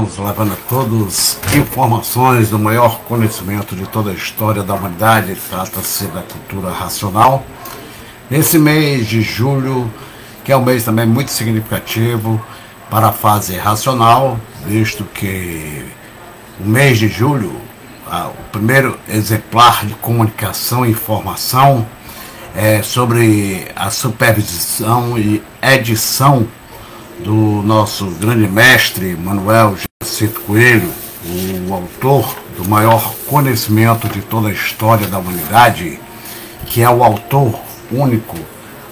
estamos levando a todos informações do maior conhecimento de toda a história da humanidade. Trata-se da cultura racional. Nesse mês de julho, que é um mês também muito significativo para a fase racional, visto que o mês de julho, o primeiro exemplar de comunicação e informação é sobre a supervisão e edição do nosso grande mestre Manuel Jacinto Coelho, o autor do maior conhecimento de toda a história da humanidade, que é o autor único,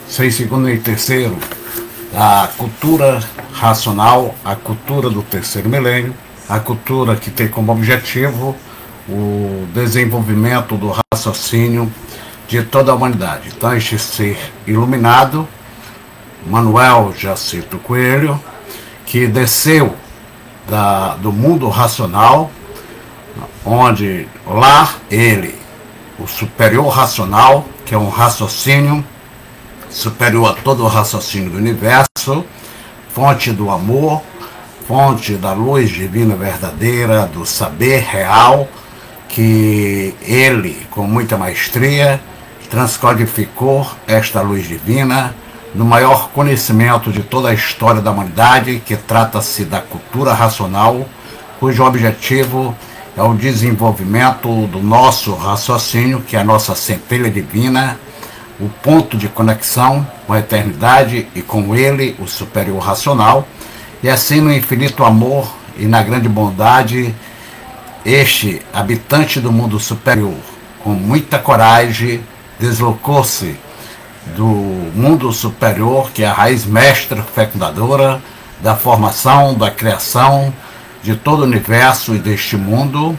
sem segundo nem terceiro, da cultura racional, a cultura do terceiro milênio, a cultura que tem como objetivo o desenvolvimento do raciocínio de toda a humanidade. Então, este ser iluminado, Manuel Jacinto Coelho, que desceu do mundo racional, onde lá ele, o superior racional, que é um raciocínio superior a todo o raciocínio do universo, fonte do amor, fonte da luz divina verdadeira, do saber real, que ele, com muita maestria, transcodificou esta luz divina no maior conhecimento de toda a história da humanidade, que trata-se da cultura racional, cujo objetivo é o desenvolvimento do nosso raciocínio, que é a nossa centelha divina, o ponto de conexão com a eternidade e com ele, o superior racional, e assim no infinito amor e na grande bondade, este habitante do mundo superior, com muita coragem, deslocou-se do mundo superior, que é a raiz mestra fecundadora da formação, da criação de todo o universo e deste mundo,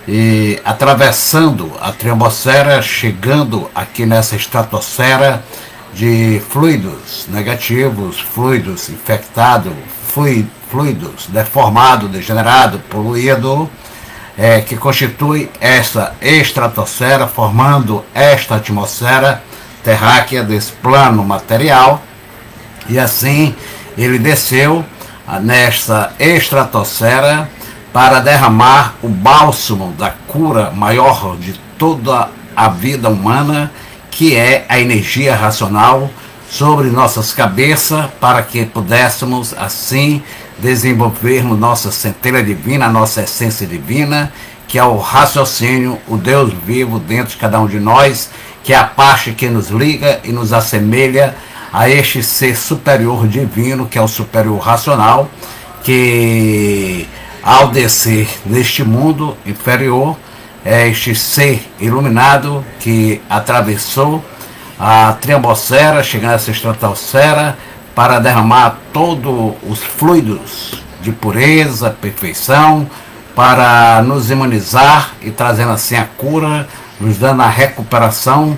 e atravessando a triatmosfera, chegando aqui nessa estratosfera de fluidos negativos, fluidos infectados, fluidos deformados, degenerados, poluídos, que constitui esta estratosfera, formando esta atmosfera terráquea desse plano material. E assim ele desceu nesta estratosfera para derramar o bálsamo da cura maior de toda a vida humana, que é a energia racional, sobre nossas cabeças, para que pudéssemos assim desenvolvermos nossa centelha divina, a nossa essência divina, que é o raciocínio, o Deus vivo dentro de cada um de nós, que é a parte que nos liga e nos assemelha a este ser superior divino, que é o superior racional, que ao descer neste mundo inferior, é este ser iluminado que atravessou a triatmosfera, chegando a essa estratosfera, para derramar todos os fluidos de pureza, perfeição, para nos imunizar e trazendo assim a cura, nos dando a recuperação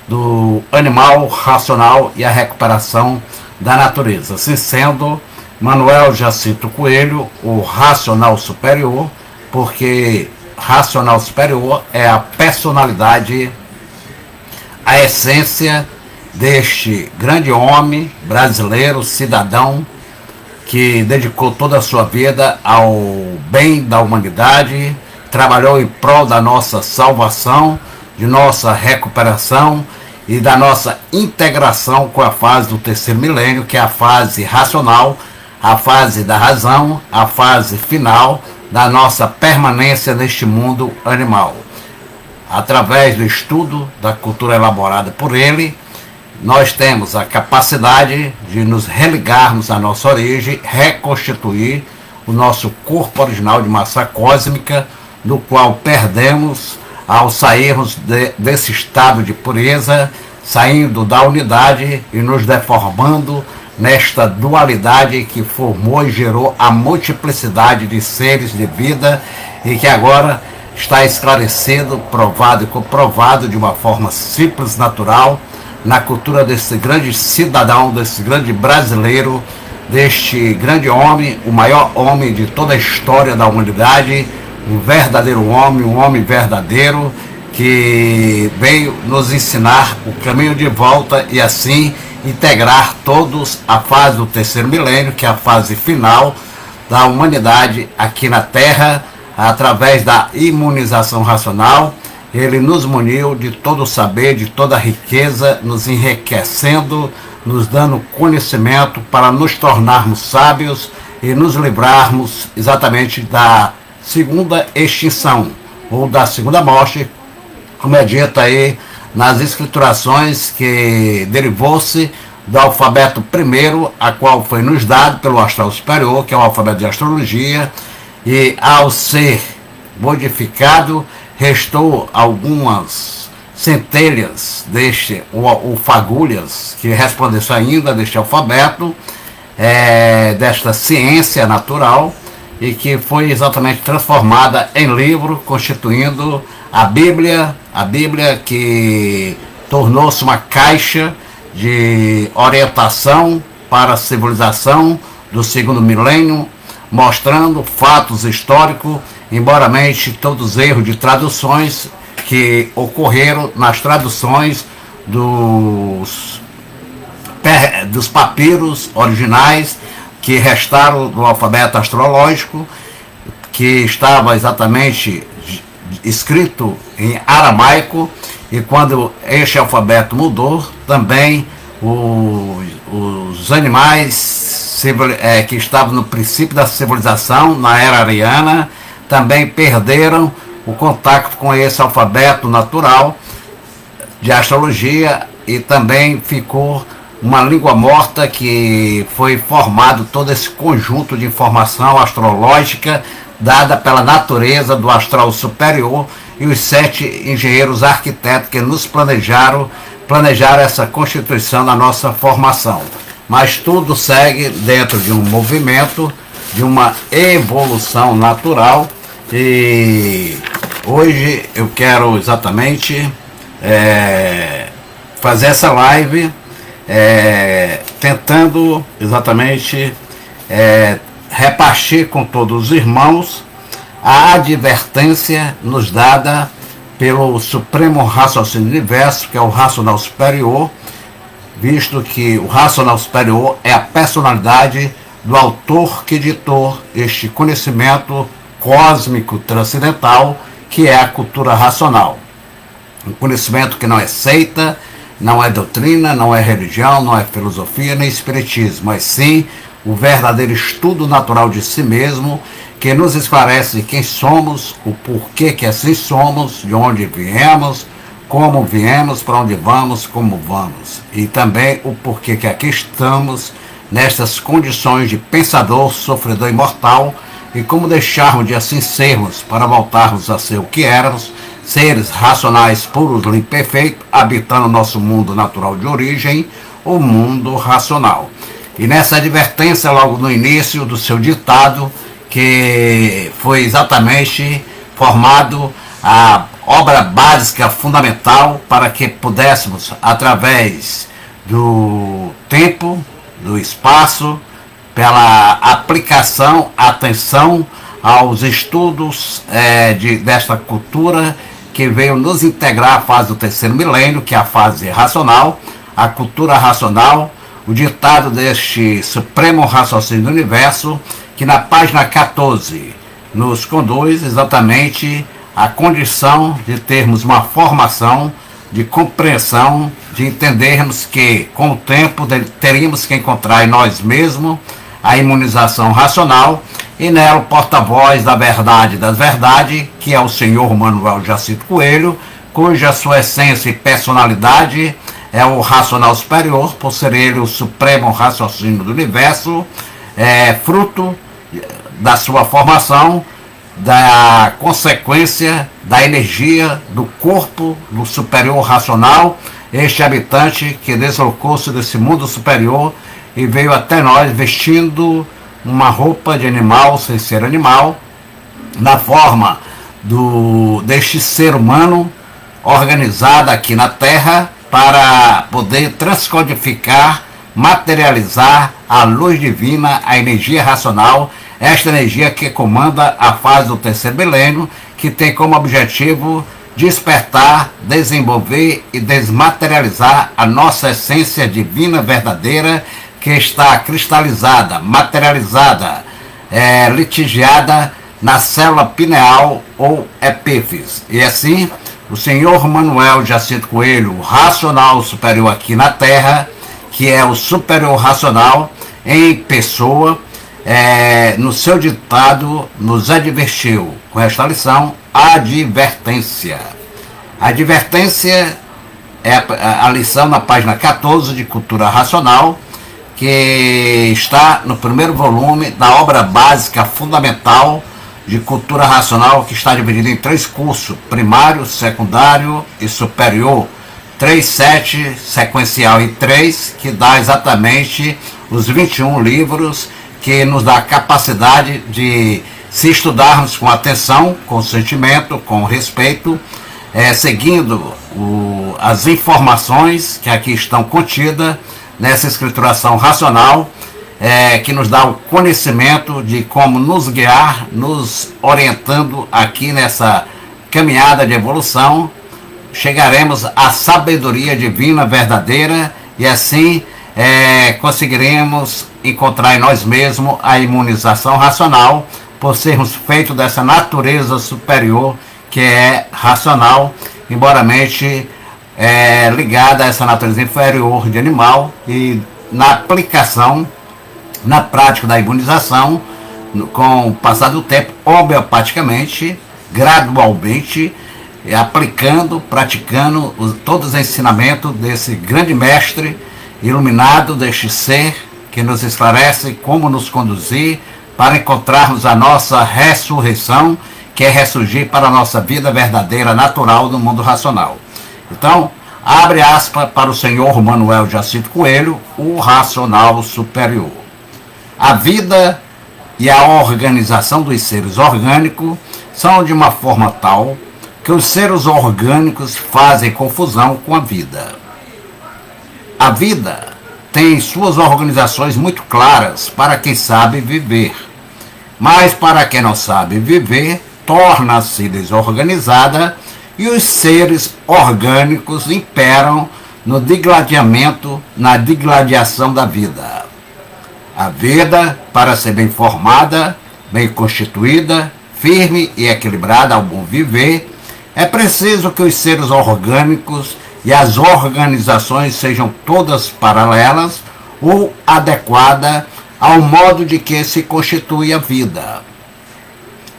do animal racional e a recuperação da natureza. Assim sendo, Manuel Jacinto Coelho, o racional superior, porque racional superior é a personalidade, a essência deste grande homem brasileiro, cidadão, que dedicou toda a sua vida ao bem da humanidade, trabalhou em prol da nossa salvação, de nossa recuperação e da nossa integração com a fase do terceiro milênio, que é a fase racional, a fase da razão, a fase final da nossa permanência neste mundo animal. Através do estudo da cultura elaborada por ele, nós temos a capacidade de nos religarmos à nossa origem, reconstituir o nosso corpo original de massa cósmica, no qual perdemos ao sairmos desse estado de pureza, saindo da unidade e nos deformando nesta dualidade que formou e gerou a multiplicidade de seres de vida, e que agora está esclarecido, provado e comprovado de uma forma simples, natural, na cultura desse grande cidadão, desse grande brasileiro, deste grande homem, o maior homem de toda a história da humanidade, um verdadeiro homem, um homem verdadeiro, que veio nos ensinar o caminho de volta e assim integrar todos a fase do terceiro milênio, que é a fase final da humanidade aqui na Terra, através da imunização racional. Ele nos muniu de todo o saber, de toda a riqueza, nos enriquecendo, nos dando conhecimento para nos tornarmos sábios e nos livrarmos exatamente da segunda extinção, ou da segunda morte, como é dito aí nas escriturações, que derivou-se do alfabeto primeiro, a qual foi nos dado pelo astral superior, que é o alfabeto de astrologia, e ao ser modificado, restou algumas centelhas ou fagulhas, que respondesse ainda deste alfabeto, desta ciência natural, e que foi exatamente transformada em livro, constituindo a Bíblia que tornou-se uma caixa de orientação para a civilização do segundo milênio, mostrando fatos históricos, embora todos os erros de traduções que ocorreram nas traduções dos papiros originais que restaram do alfabeto astrológico, que estava exatamente escrito em aramaico, e quando este alfabeto mudou, também os animais que estavam no princípio da civilização, na era ariana, também perderam o contato com esse alfabeto natural de astrologia, e também ficou uma língua morta, que foi formado todo esse conjunto de informação astrológica dada pela natureza do astral superior e os 7 engenheiros arquitetos que nos planejaram essa constituição da nossa formação. Mas tudo segue dentro de um movimento, de uma evolução natural, e hoje eu quero exatamente fazer essa live tentando exatamente repartir com todos os irmãos a advertência nos dada pelo Supremo Raciocínio do Universo, que é o racional superior, visto que o racional superior é a personalidade do autor que ditou este conhecimento cósmico transcendental, que é a cultura racional. Um conhecimento que não é seita, não é doutrina, não é religião, não é filosofia nem espiritismo, mas sim o verdadeiro estudo natural de si mesmo, que nos esclarece quem somos, o porquê que assim somos, de onde viemos, como viemos, para onde vamos, como vamos, e também o porquê que aqui estamos nestas condições de pensador, sofredor e mortal, e como deixarmos de assim sermos para voltarmos a ser o que éramos, seres racionais puros, limpos e perfeitos, habitando o nosso mundo natural de origem, o mundo racional. E nessa advertência, logo no início do seu ditado, que foi exatamente formado a obra básica fundamental para que pudéssemos, através do tempo, do espaço, pela aplicação, atenção aos estudos desta cultura que veio nos integrar à fase do terceiro milênio, que é a fase racional, a cultura racional, o ditado deste Supremo Raciocínio do Universo, que na página 14 nos conduz exatamente à condição de termos uma formação de compreensão, de entendermos que com o tempo teríamos que encontrar em nós mesmos a imunização racional, e nela o porta-voz da verdade das verdades, que é o senhor Manuel Jacinto Coelho, cuja sua essência e personalidade é o racional superior, por ser ele o supremo raciocínio do universo, fruto da sua formação, da consequência da energia do corpo do superior racional, este habitante que deslocou-se desse mundo superior e veio até nós vestindo uma roupa de animal sem ser animal, na forma deste ser humano organizado aqui na Terra, para poder transcodificar, materializar a luz divina, a energia racional, esta energia que comanda a fase do terceiro milênio, que tem como objetivo despertar, desenvolver e desmaterializar a nossa essência divina verdadeira, que está cristalizada, materializada litigiada na célula pineal ou epífise. E assim, o senhor Manuel Jacinto Coelho, o racional superior aqui na Terra, que é o superior racional em pessoa, no seu ditado nos advertiu com esta lição: advertência. A advertência é a lição na página 14 de Cultura Racional, que está no primeiro volume da obra básica fundamental de Cultura Racional, que está dividida em 3 cursos: primário, secundário e superior. 3, 7, sequencial e 3, que dá exatamente os 21 livros, que nos dá a capacidade de, se estudarmos com atenção, com sentimento, com respeito, seguindo as informações que aqui estão contidas nessa escrituração racional, que nos dá o conhecimento de como nos guiar, nos orientando aqui nessa caminhada de evolução. Chegaremos à sabedoria divina verdadeira e assim conseguiremos encontrar em nós mesmos a imunização racional, por sermos feitos dessa natureza superior que é racional, embora mente ligada a essa natureza inferior de animal. E na aplicação, na prática da imunização, com o passar do tempo, homeopaticamente, gradualmente, aplicando, praticando todos os ensinamentos desse grande mestre iluminado, deste ser que nos esclarece como nos conduzir para encontrarmos a nossa ressurreição, que é ressurgir para a nossa vida verdadeira, natural no mundo racional. Então, abre aspas para o senhor Manuel Jacinto Coelho, o racional superior. A vida e a organização dos seres orgânicos são de uma forma tal que os seres orgânicos fazem confusão com a vida. A vida tem suas organizações muito claras para quem sabe viver, mas para quem não sabe viver, torna-se desorganizada e os seres orgânicos imperam no digladiamento, na digladiação da vida. A vida, para ser bem formada, bem constituída, firme e equilibrada ao bom viver, é preciso que os seres orgânicos e as organizações sejam todas paralelas ou adequadas ao modo de que se constitui a vida.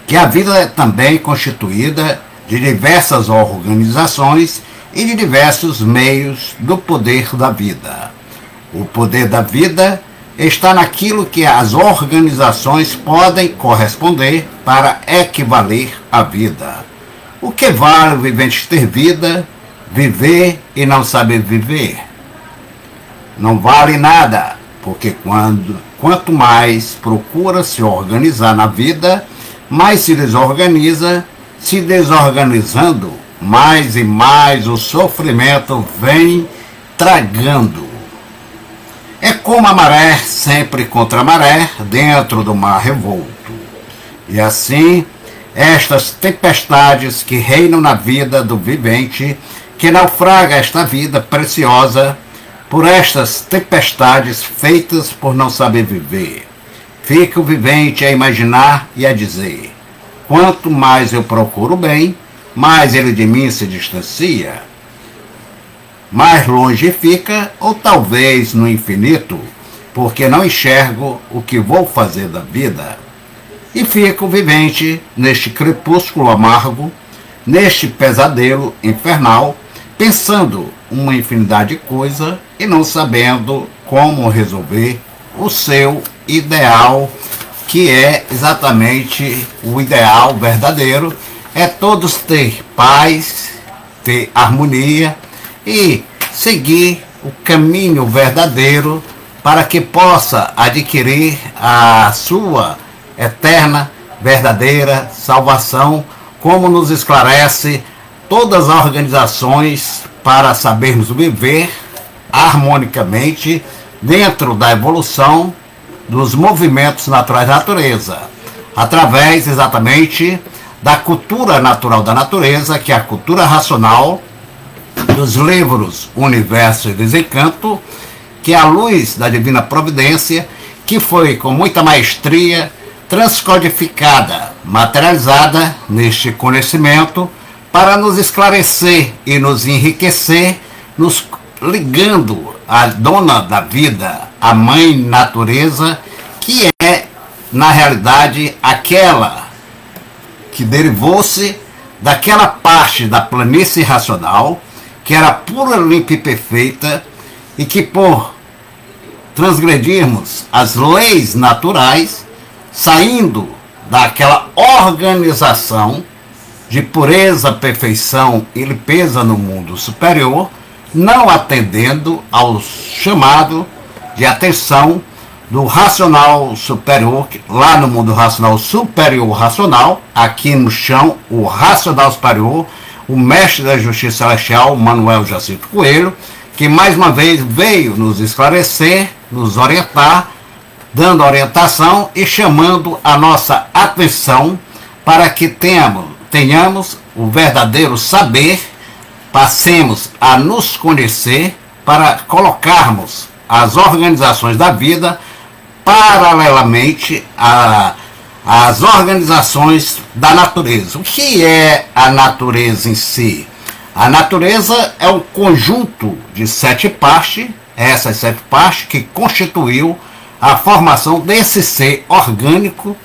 Que a vida é também constituída de diversas organizações e de diversos meios do poder da vida. O poder da vida está naquilo que as organizações podem corresponder para equivaler à vida. O que vale o vivente ter vida, viver e não saber viver? Não vale nada, porque quanto mais procura se organizar na vida, mais se desorganiza. Se desorganizando, mais e mais o sofrimento vem tragando. É como a maré sempre contra a maré dentro do mar revolto. E assim, estas tempestades que reinam na vida do vivente, que naufraga esta vida preciosa, por estas tempestades feitas por não saber viver. Fica o vivente a imaginar e a dizer: quanto mais eu procuro bem, mais ele de mim se distancia. Mais longe fica, ou talvez no infinito, porque não enxergo o que vou fazer da vida. E fica o vivente neste crepúsculo amargo, neste pesadelo infernal, pensando uma infinidade de coisas e não sabendo como resolver o seu ideal, que é exatamente o ideal verdadeiro, é todos ter paz, ter harmonia e seguir o caminho verdadeiro para que possa adquirir a sua eterna, verdadeira salvação, como nos esclarece todas as organizações para sabermos viver harmonicamente dentro da evolução dos movimentos naturais da natureza, através exatamente da cultura natural da natureza, que é a cultura racional, dos livros Universo e Desencanto, que é a luz da Divina Providência, que foi com muita maestria transcodificada, materializada neste conhecimento, para nos esclarecer e nos enriquecer, nos ligando à dona da vida, a mãe natureza, que é, na realidade, aquela que derivou-se daquela parte da planície racional, que era pura, limpa e perfeita, e que por transgredirmos as leis naturais, saindo daquela organização de pureza, perfeição e limpeza no mundo superior, não atendendo ao chamado de atenção do racional superior, lá no mundo racional superior racional, aqui no chão, o racional superior, o mestre da justiça celestial, Manuel Jacinto Coelho, que mais uma vez veio nos esclarecer, nos orientar, dando orientação e chamando a nossa atenção para que tenhamos o verdadeiro saber, passemos a nos conhecer para colocarmos as organizações da vida paralelamente às organizações da natureza. O que é a natureza em si? A natureza é um conjunto de 7 partes, essas 7 partes que constituiu a formação desse ser orgânico,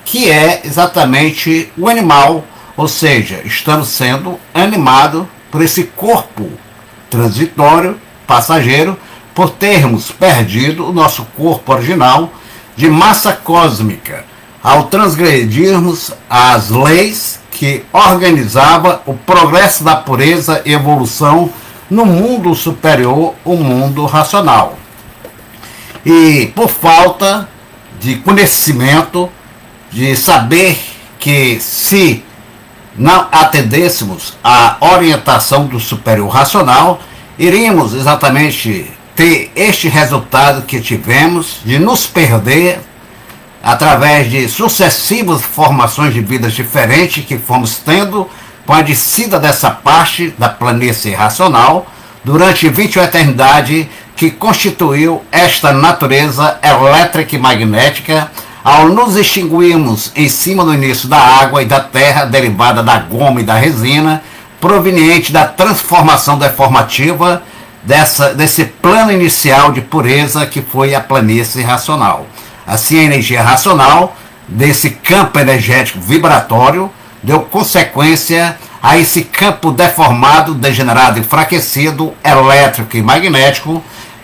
que é exatamente o animal, ou seja, estamos sendo animados por esse corpo transitório, passageiro, por termos perdido o nosso corpo original de massa cósmica, ao transgredirmos as leis que organizava o progresso da pureza e evolução no mundo superior, o mundo racional. E por falta de conhecimento, de saber que se não atendêssemos à orientação do superior racional, iríamos exatamente ter este resultado que tivemos, de nos perder através de sucessivas formações de vidas diferentes que fomos tendo com a descida dessa parte da planície racional durante 21 eternidade, que constituiu esta natureza elétrica e magnética, ao nos extinguirmos em cima do início da água e da terra, derivada da goma e da resina, proveniente da transformação deformativa desse plano inicial de pureza que foi a planície racional. Assim, a energia racional desse campo energético vibratório deu consequência a esse campo deformado, degenerado, enfraquecido, elétrico e magnético,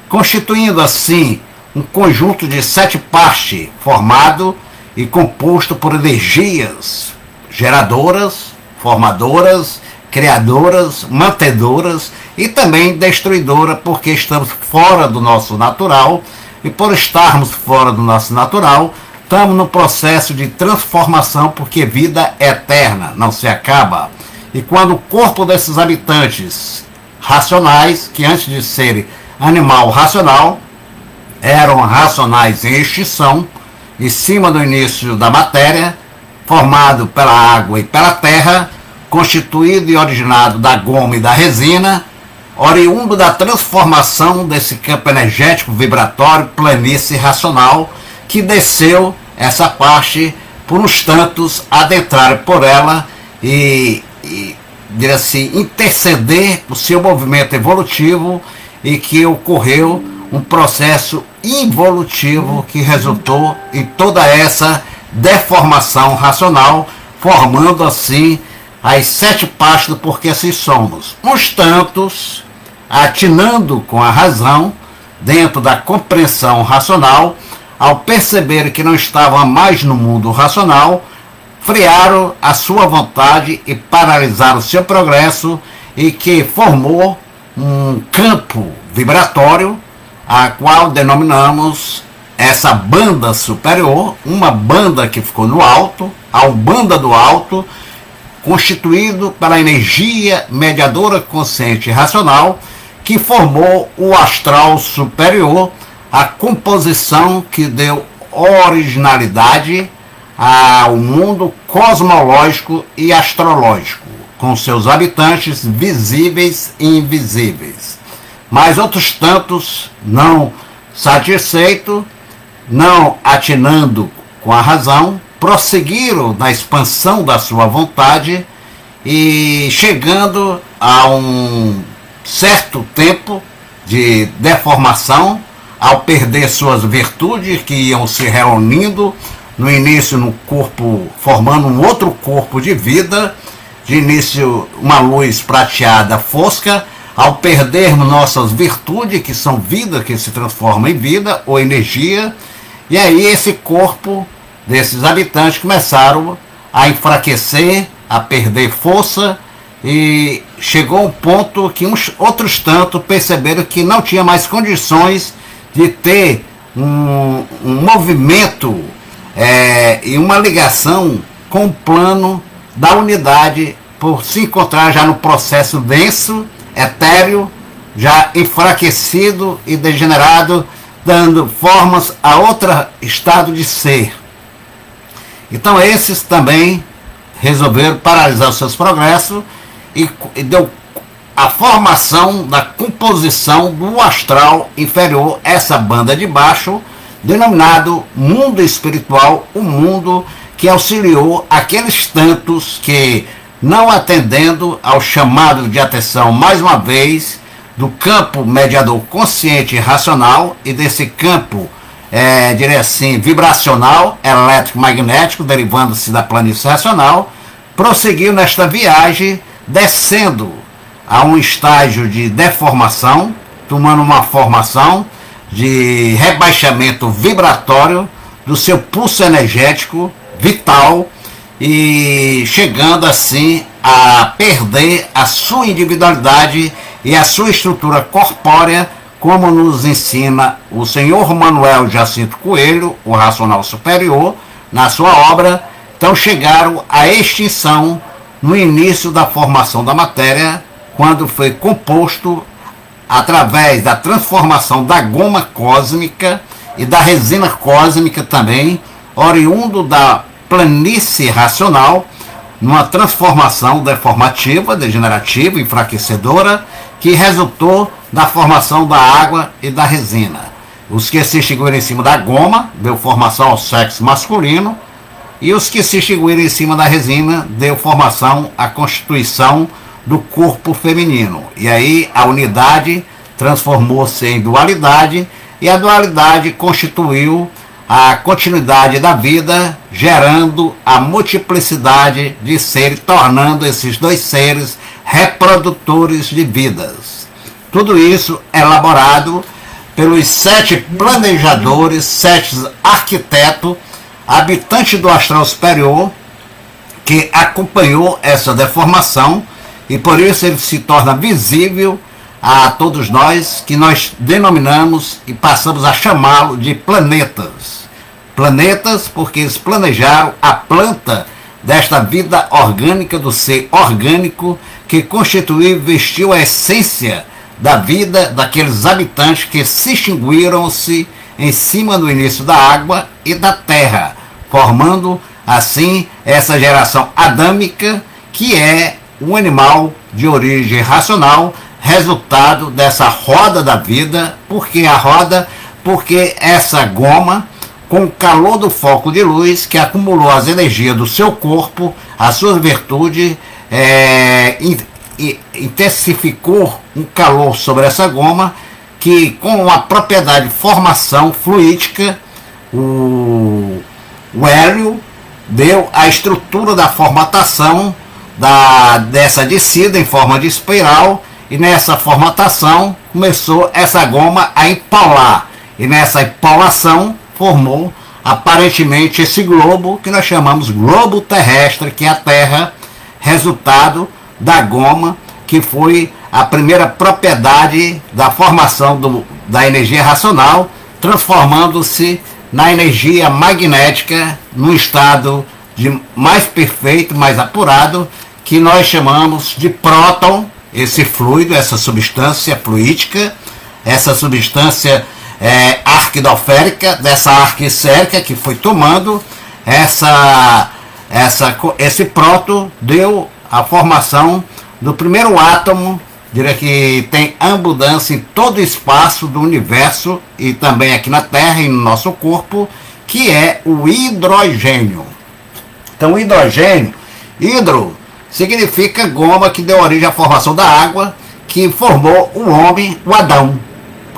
constituindo assim um conjunto de 7 partes formado e composto por energias geradoras, formadoras, criadoras, mantedoras e também destruidoras, porque estamos fora do nosso natural, e por estarmos fora do nosso natural, estamos no processo de transformação, porque vida é eterna, não se acaba. E quando o corpo desses habitantes racionais, que antes de serem animal racional, eram racionais em extinção, em cima do início da matéria, formado pela água e pela terra, constituído e originado da goma e da resina, oriundo da transformação desse campo energético vibratório, planície racional, que desceu essa parte por uns tantos, adentrar por ela e dizer assim, interceder o seu movimento evolutivo, e que ocorreu um processo involutivo que resultou em toda essa deformação racional, formando assim as 7 partes do porquê assim somos. Uns tantos, atinando com a razão, dentro da compreensão racional, ao perceber que não estavam mais no mundo racional, frearam a sua vontade e paralisaram o seu progresso, e que formou um campo vibratório, a qual denominamos essa banda superior, uma banda que ficou no alto, a Umbanda do alto, constituído pela energia mediadora consciente e racional, que formou o astral superior, a composição que deu originalidade ao mundo cosmológico e astrológico, com seus habitantes visíveis e invisíveis. Mas outros tantos, não satisfeitos, não atinando com a razão, prosseguiram na expansão da sua vontade e chegando a um certo tempo de deformação, ao perder suas virtudes que iam se reunindo no início no corpo, formando um outro corpo de vida, de início uma luz prateada fosca, ao perdermos nossas virtudes, que são vida, que se transforma em vida ou energia, e aí esse corpo desses habitantes começaram a enfraquecer, a perder força, e chegou um ponto que outros tantos perceberam que não tinha mais condições de ter um movimento e uma ligação com o plano da unidade, por se encontrar já no processo denso, etéreo, já enfraquecido e degenerado, dando formas a outro estado de ser. Então esses também resolveram paralisar os seus progressos e deu a formação da composição do astral inferior, essa banda de baixo, denominado mundo espiritual, o mundo que auxiliou aqueles tantos que, não atendendo ao chamado de atenção, mais uma vez, do campo mediador consciente e racional, e desse campo, diria assim, vibracional, elétrico-magnético, derivando-se da planície racional, prosseguiu nesta viagem, descendo a um estágio de deformação, tomando uma formação de rebaixamento vibratório do seu pulso energético vital e chegando assim a perder a sua individualidade e a sua estrutura corpórea, como nos ensina o senhor Manuel Jacinto Coelho, o Racional Superior, na sua obra. Então chegaram à extinção no início da formação da matéria, quando foi composto através da transformação da goma cósmica e da resina cósmica também, oriundo da planície racional, numa transformação deformativa, degenerativa, enfraquecedora, que resultou da formação da água e da resina. Os que se extinguiram em cima da goma, deu formação ao sexo masculino, e os que se extinguiram em cima da resina, deu formação à constituição do corpo feminino. E aí a unidade transformou-se em dualidade, e a dualidade constituiu a continuidade da vida, gerando a multiplicidade de seres, tornando esses dois seres reprodutores de vidas. Tudo isso elaborado pelos 7 planejadores, 7 arquitetos, habitantes do astral superior, que acompanhou essa deformação, e por isso ele se torna visível a todos nós, que nós denominamos e passamos a chamá-lo de planetas. Planetas porque eles planejaram a planta desta vida orgânica, do ser orgânico, que constituiu e vestiu a essência da vida daqueles habitantes que se extinguiram-se em cima do início da água e da terra, formando assim essa geração adâmica, que é um animal de origem racional, resultado dessa roda da vida. Porque a roda? Porque essa goma, com o calor do foco de luz, que acumulou as energias do seu corpo, as suas virtudes, intensificou um calor sobre essa goma, que com a propriedade de formação fluídica, o hélio deu a estrutura da formatação dessa descida em forma de espiral, e nessa formatação começou essa goma a empolar, e nessa empolação formou aparentemente esse globo que nós chamamos globo terrestre, que é a Terra, resultado da goma, que foi a primeira propriedade da formação da energia racional, transformando-se na energia magnética, num estado mais perfeito, mais apurado, que nós chamamos de próton, esse fluido, essa substância fluídica, essa substância arquidoférica, dessa arquicérica que foi tomando, esse próton deu a formação do primeiro átomo, diria que tem abundância em todo o espaço do universo e também aqui na Terra e no nosso corpo, que é o hidrogênio. Então, hidrogênio, hidro, significa goma, que deu origem à formação da água, que formou o homem, o Adão,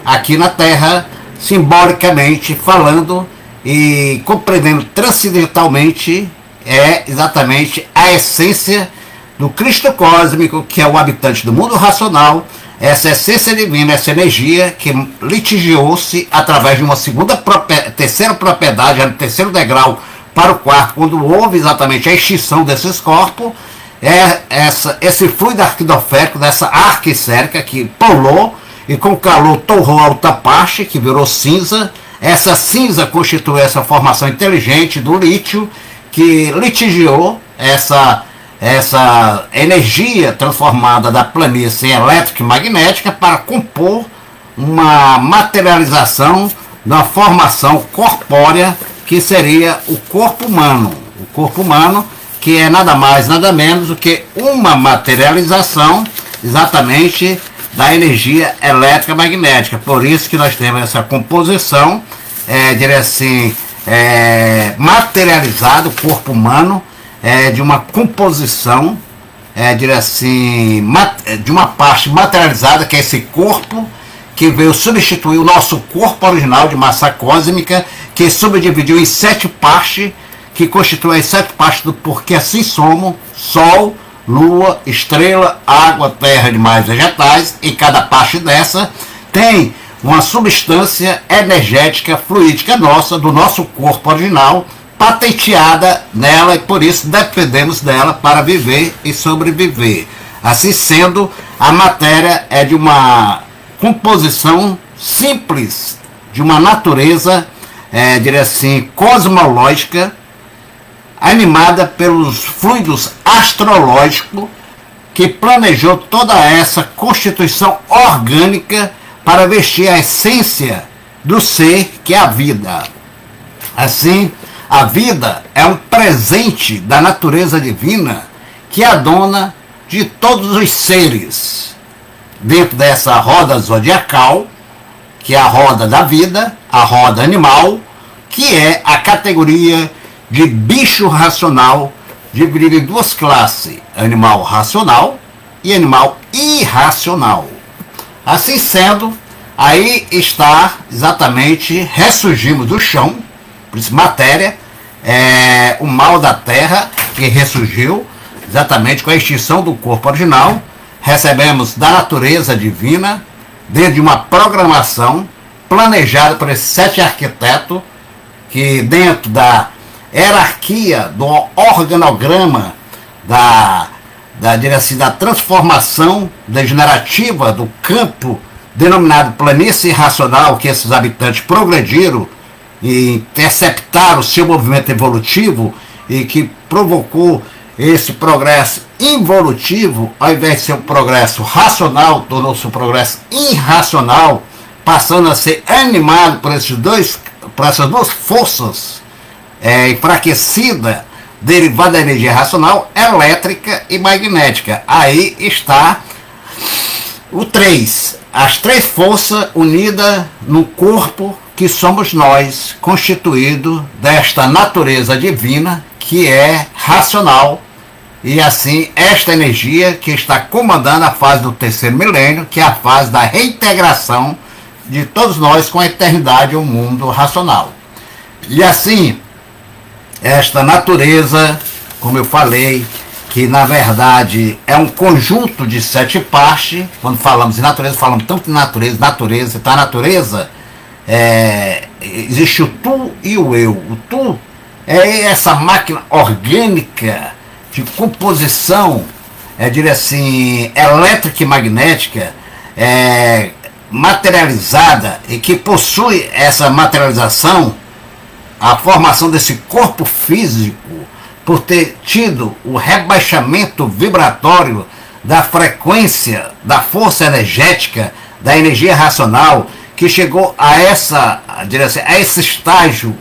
aqui na Terra, simbolicamente falando e compreendendo transcendentalmente, é exatamente a essência do Cristo cósmico, que é o habitante do mundo racional, essa essência divina, essa energia que litigiou-se através de uma terceira propriedade, no terceiro degrau para o quarto, quando houve exatamente a extinção desses corpos, esse fluido arquidoférico, dessa arca esférica que pulou e com calor torrou a outra parte, que virou cinza. Essa cinza constitui essa formação inteligente do lítio, que litigiou essa energia transformada da planície elétrica e magnética para compor uma materialização da formação corpórea, que seria o corpo humano. O corpo humano, que é nada mais, nada menos do que uma materialização exatamente da energia elétrica magnética. Por isso que nós temos essa composição, diria assim, materializada, o corpo humano, de uma composição, diria assim, de uma parte materializada, que é esse corpo, que veio substituir o nosso corpo original de massa cósmica, que subdividiu em 7 partes, que constituem as 7 partes do porquê assim somos: Sol, Lua, estrela, água, terra e demais vegetais. E cada parte dessa tem uma substância energética, fluídica nossa, do nosso corpo original, patenteada nela, e por isso dependemos dela para viver e sobreviver. Assim sendo, a matéria é de uma composição simples, de uma natureza, diria assim, cosmológica, animada pelos fluidos astrológicos, que planejou toda essa constituição orgânica para vestir a essência do ser, que é a vida. Assim, a vida é um presente da natureza divina, que é a dona de todos os seres. Dentro dessa roda zodiacal, que é a roda da vida, a roda animal, que é a categoria de bicho racional, dividido em 2 classes: animal racional e animal irracional. Assim sendo, aí está exatamente, ressurgimos do chão, por isso matéria, o mal da terra, que ressurgiu exatamente com a extinção do corpo original. Recebemos da natureza divina, dentro de uma programação planejada por esses 7 arquitetos, que dentro da hierarquia do organograma da transformação degenerativa do campo denominado planície racional, que esses habitantes progrediram e interceptaram o seu movimento evolutivo, e que provocou esse progresso involutivo, ao invés de ser um progresso racional, tornou-se um progresso irracional, passando a ser animado por essas 2 forças enfraquecida, derivada da energia racional, elétrica e magnética. Aí está o 3, as 3 forças unidas no corpo que somos nós, constituído desta natureza divina, que é racional, e assim esta energia que está comandando a fase do 3º milênio, que é a fase da reintegração de todos nós com a eternidade e o mundo racional. E assim, esta natureza, como eu falei, que na verdade é um conjunto de 7 partes. Quando falamos em natureza, falamos tanto de natureza, então a natureza, existe o tu e o eu. O tu é essa máquina orgânica de composição, diria assim, elétrica e magnética, materializada, e que possui essa materialização, a formação desse corpo físico, por ter tido o rebaixamento vibratório da frequência, da força energética, da energia racional, que chegou a esse estágio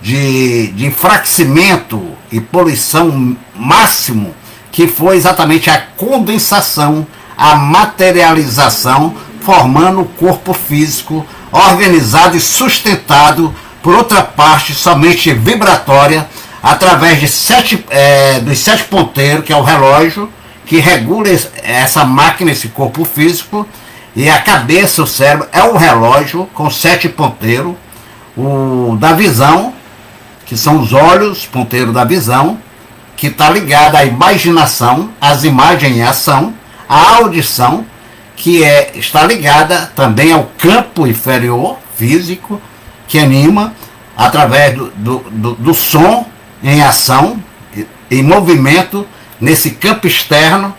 de enfraquecimento e poluição máximo, que foi exatamente a condensação, a materialização, formando o corpo físico organizado e sustentado por outra parte somente vibratória, através de dos 7 ponteiros, que é o relógio, que regula essa máquina, esse corpo físico, e a cabeça, o cérebro, é o relógio com 7 ponteiros, o da visão, que são os olhos, ponteiro da visão, que está ligado à imaginação, às imagens em ação, a audição, que está ligada também ao campo inferior, físico, que anima através do som em ação, em movimento, nesse campo externo,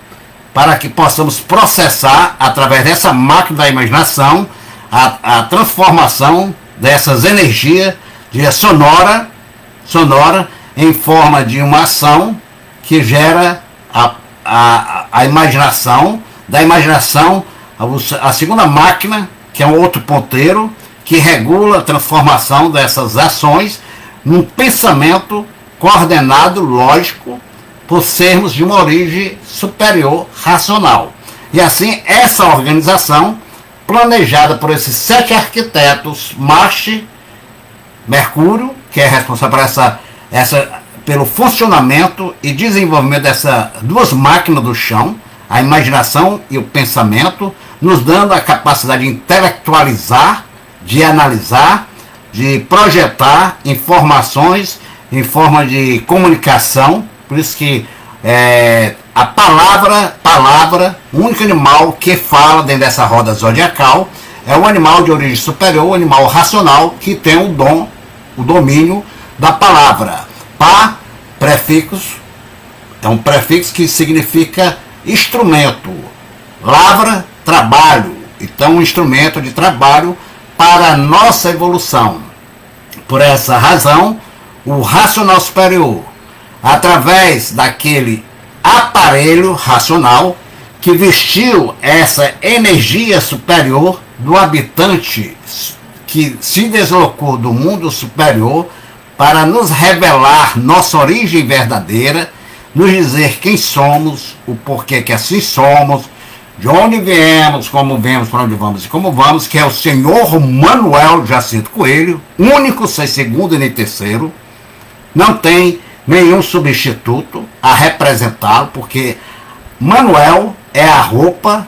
para que possamos processar, através dessa máquina da imaginação, a transformação dessas energias sonora em forma de uma ação que gera a imaginação, da imaginação a segunda máquina, que é um outro ponteiro, que regula a transformação dessas ações num pensamento coordenado, lógico, por sermos de uma origem superior, racional. E assim, essa organização, planejada por esses 7 arquitetos, Marte, Mercúrio, que é responsável por pelo funcionamento e desenvolvimento dessas 2 máquinas do chão, a imaginação e o pensamento, nos dando a capacidade de intelectualizar, de analisar, de projetar informações em forma de comunicação. Por isso que a palavra, o único animal que fala dentro dessa roda zodiacal, é o animal de origem superior, o animal racional, que tem o domínio da palavra. Pá, prefixo, é um prefixo que significa instrumento. Lavra, trabalho. Então, um instrumento de trabalho para a nossa evolução. Por essa razão, o racional superior, através daquele aparelho racional que vestiu essa energia superior do habitante que se deslocou do mundo superior para nos revelar nossa origem verdadeira, nos dizer quem somos, o porquê que assim somos, de onde viemos, como viemos, para onde vamos e como vamos, que é o senhor Manuel Jacinto Coelho, único, sem segundo e nem terceiro, não tem nenhum substituto a representá-lo, porque Manuel é a roupa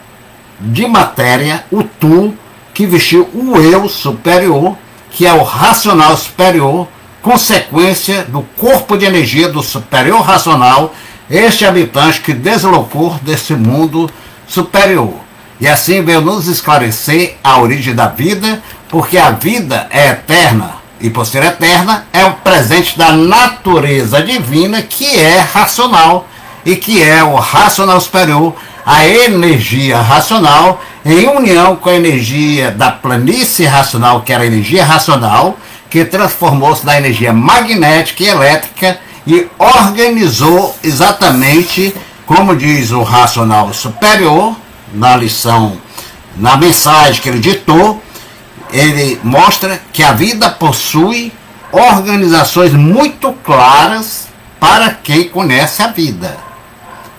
de matéria, o tu, que vestiu o eu superior, que é o racional superior, consequência do corpo de energia do superior racional, este habitante que deslocou desse mundo superior. E assim veio nos esclarecer a origem da vida, porque a vida é eterna, e por ser eterna, é o presente da natureza divina, que é racional, e que é o racional superior, a energia racional, em união com a energia da planície racional, que era a energia racional, que transformou-se na energia magnética e elétrica e organizou exatamente como diz o racional superior, na lição, na mensagem que ele ditou. Ele mostra que a vida possui organizações muito claras para quem conhece a vida.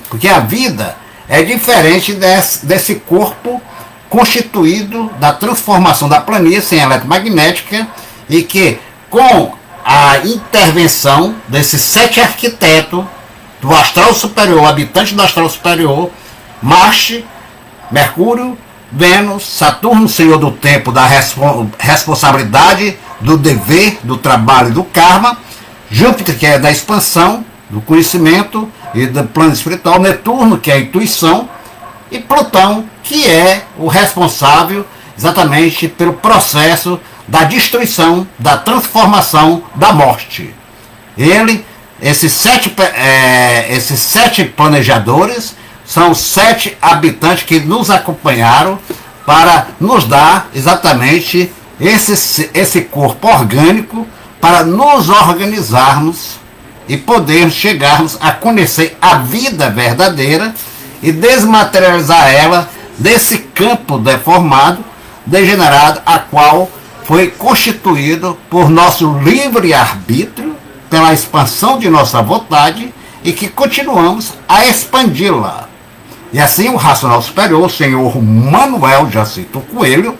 Porque a vida é diferente desse corpo constituído da transformação da planície em eletromagnética, e que com a intervenção desses 7 arquitetos do astral superior, habitante do astral superior, Marte, Mercúrio, Vênus, Saturno, senhor do tempo, da responsabilidade, do dever, do trabalho e do karma, Júpiter, que é da expansão, do conhecimento e do plano espiritual, Netuno, que é a intuição, e Plutão, que é o responsável exatamente pelo processo da destruição, da transformação, da morte. Esses sete planejadores são 7 habitantes que nos acompanharam para nos dar exatamente esse corpo orgânico para nos organizarmos e podermos chegarmos a conhecer a vida verdadeira e desmaterializar ela desse campo deformado, degenerado, a qual foi constituído por nosso livre-arbítrio, pela expansão de nossa vontade, e que continuamos a expandi-la. E assim o racional superior, o senhor Manuel Jacinto Coelho,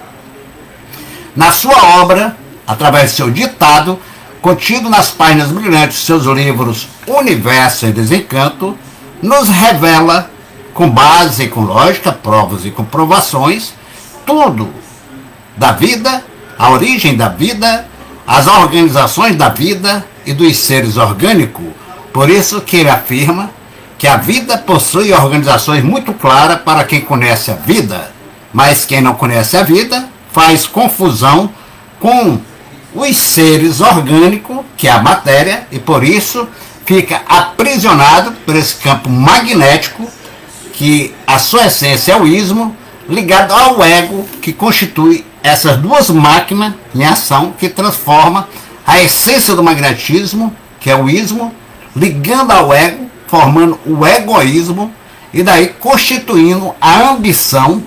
na sua obra, através do seu ditado, contido nas páginas brilhantes de seus livros Universo e Desencanto, nos revela, com base, com lógica, provas e comprovações, tudo da vida, a origem da vida, as organizações da vida e dos seres orgânicos. Por isso que ele afirma que a vida possui organizações muito claras para quem conhece a vida, mas quem não conhece a vida faz confusão com os seres orgânicos, que é a matéria, e por isso fica aprisionado por esse campo magnético, que a sua essência é o ismo, ligado ao ego, que constitui essas duas máquinas em ação, que transforma a essência do magnetismo, que é o ismo, ligando ao ego, formando o egoísmo, e daí constituindo a ambição.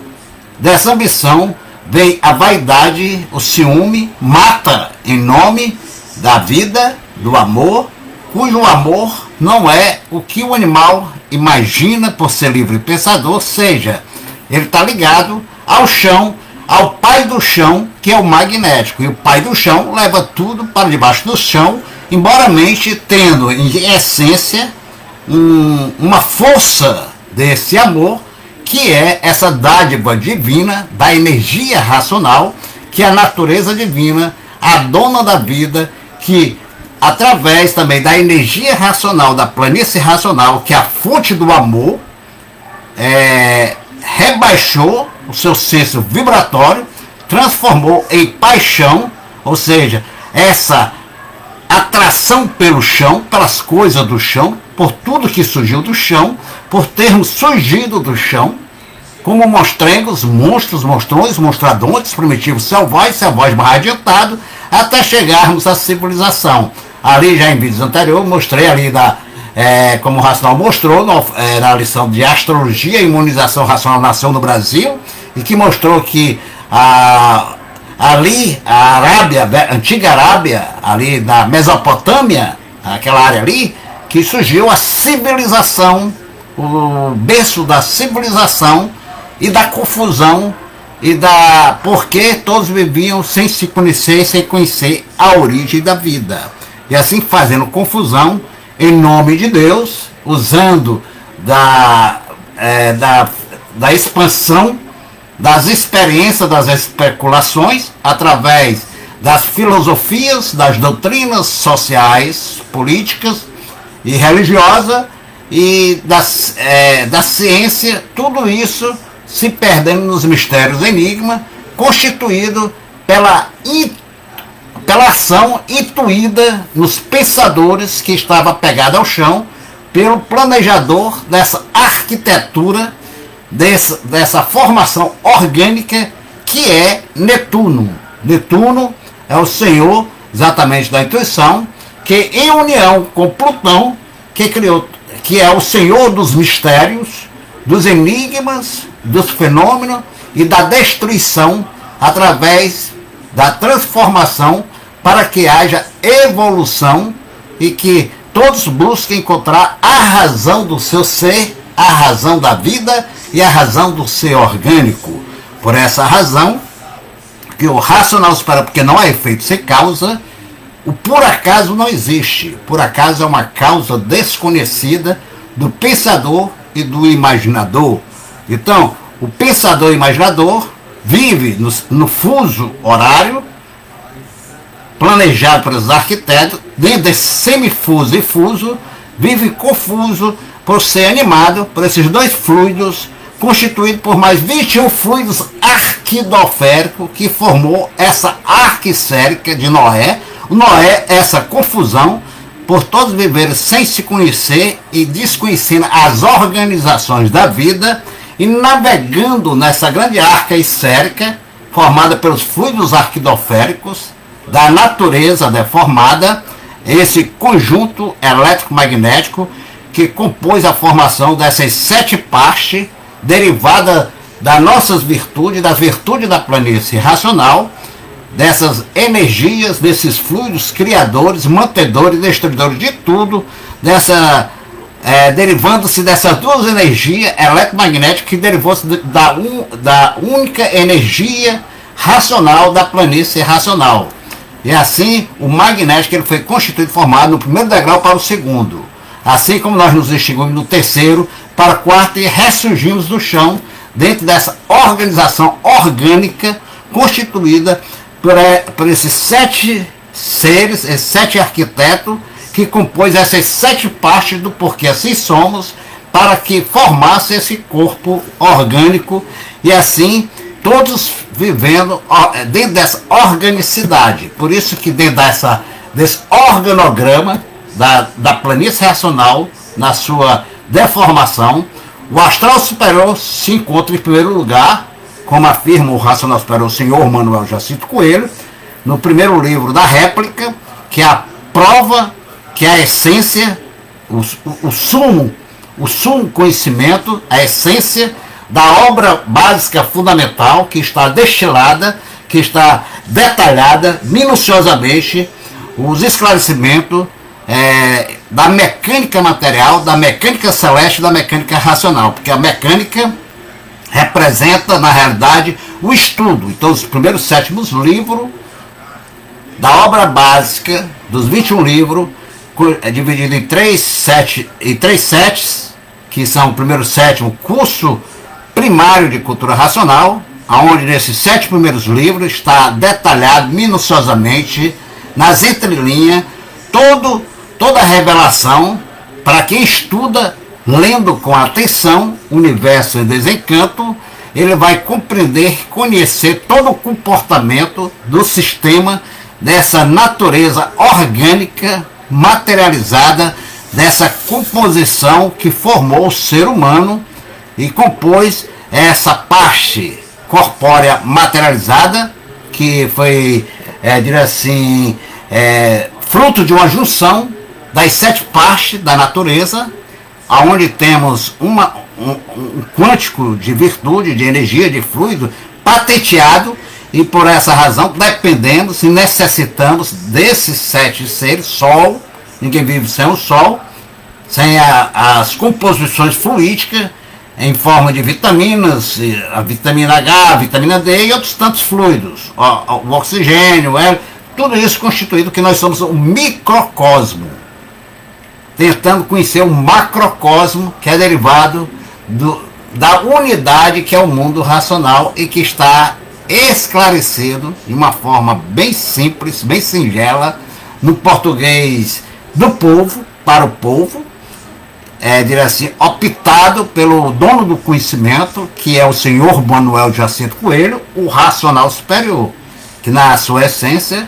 Dessa ambição vem a vaidade, o ciúme, mata em nome da vida, do amor, cujo amor não é o que o animal imagina por ser livre pensador, seja, ele está ligado ao chão, ao pai do chão, que é o magnético, e o pai do chão leva tudo para debaixo do chão, embora a mente tendo em essência uma força desse amor, que é essa dádiva divina da energia racional, que é a natureza divina, a dona da vida, que através também da energia racional, da planície racional, que é a fonte do amor, rebaixou o seu senso vibratório, transformou em paixão, ou seja, essa atração pelo chão, pelas coisas do chão, por tudo que surgiu do chão, por termos surgido do chão, como monstrengos, monstros, monstrões, monstradontes, primitivos selvagens, selvagens mais adiantados, até chegarmos à civilização. Ali já em vídeos anteriores mostrei ali como o Racional mostrou na lição de Astrologia e Imunização Racional Nação no Brasil, e que mostrou que ali a Arábia, a antiga Arábia, ali da Mesopotâmia, aquela área ali, que surgiu a civilização, o berço da civilização e da confusão, porque todos viviam sem se conhecer, sem conhecer a origem da vida. E assim fazendo confusão em nome de Deus, usando da expansão das experiências, das especulações, através das filosofias, das doutrinas sociais, políticas e religiosas, e da ciência, tudo isso se perdendo nos mistérios do enigma, constituído pela ação intuída nos pensadores que estava pegada ao chão, pelo planejador dessa arquitetura, dessa formação orgânica que é Netuno. Netuno é o senhor exatamente da intuição, que em união com Plutão, que é o senhor dos mistérios, dos enigmas, dos fenômenos e da destruição através da transformação, para que haja evolução e que todos busquem encontrar a razão do seu ser, a razão da vida e a razão do ser orgânico. Por essa razão que o racional supera, porque não há efeito sem causa, o por acaso não existe. Por acaso é uma causa desconhecida do pensador e do imaginador. Então, o pensador e imaginador vive no fuso horário planejado pelos arquitetos, dentro desse semifuso e fuso, vive confuso por ser animado por esses dois fluidos, constituído por mais 21 fluidos arquidoféricos, que formou essa arca esférica de Noé. Noé, essa confusão, por todos viverem sem se conhecer e desconhecendo as organizações da vida, e navegando nessa grande arca esférica, formada pelos fluidos arquidoféricos, da natureza deformada, esse conjunto elétrico-magnético que compôs a formação dessas 7 partes, derivada das nossas virtudes, das virtudes da planície racional, dessas energias, desses fluidos criadores, mantedores, destruidores de tudo, derivando-se dessas duas energias eletromagnéticas, que derivou-se da única energia racional da planície racional. E assim, o magnético ele foi constituído, formado no primeiro degrau para o segundo. Assim como nós nos extinguimos no terceiro para o quarto e ressurgimos do chão dentro dessa organização orgânica constituída por esses 7 seres, esses 7 arquitetos que compôs essas 7 partes do porquê assim somos, para que formasse esse corpo orgânico e assim todos vivendo dentro dessa organicidade. Por isso que dentro desse organograma da planície racional, na sua deformação, o astral superior se encontra em primeiro lugar, como afirma o racional superior, o senhor Manuel Jacinto Coelho, no primeiro livro da réplica, que é a prova, que é a essência, o sumo conhecimento, a essência da obra básica fundamental, que está destilada, que está detalhada minuciosamente, os esclarecimentos da mecânica material, da mecânica celeste e da mecânica racional, porque a mecânica representa, na realidade, o estudo. Então, os primeiros 7 livros da obra básica, dos 21 livros, é dividido em 3 sets, que são o primeiro e sétimo curso primário de cultura racional, onde nesses 7 primeiros livros está detalhado minuciosamente, nas entrelinhas, toda a revelação para quem estuda, lendo com atenção Universo em Desencanto, ele vai compreender, conhecer todo o comportamento do sistema, dessa natureza orgânica materializada, dessa composição que formou o ser humano e compôs essa parte corpórea materializada, que foi, diria assim, fruto de uma junção das 7 partes da natureza, onde temos um quântico de virtude, de energia, de fluido patenteado, e por essa razão dependemos e necessitamos desses 7 seres. Sol, ninguém vive sem o Sol, sem as composições fluídicas em forma de vitaminas, a vitamina H, a vitamina D e outros tantos fluidos, o oxigênio, tudo isso constituído que nós somos um microcosmo, tentando conhecer o macrocosmo, que é derivado da unidade que é o mundo racional e que está esclarecido de uma forma bem simples, bem singela, no português do povo, para o povo, diria assim, optado pelo dono do conhecimento, que é o senhor Manuel Jacinto Coelho, o racional superior, que na sua essência,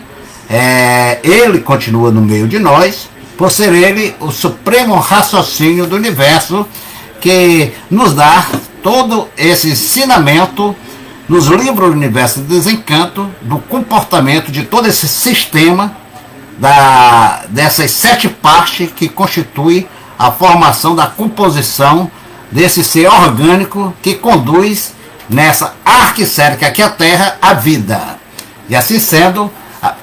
ele continua no meio de nós, por ser ele o supremo raciocínio do universo, que nos dá todo esse ensinamento nos livros do Universo de Desencanto, do comportamento de todo esse sistema, dessas 7 partes que constitui a formação da composição desse ser orgânico que conduz nessa arquicérica que é a Terra, a vida. E assim sendo,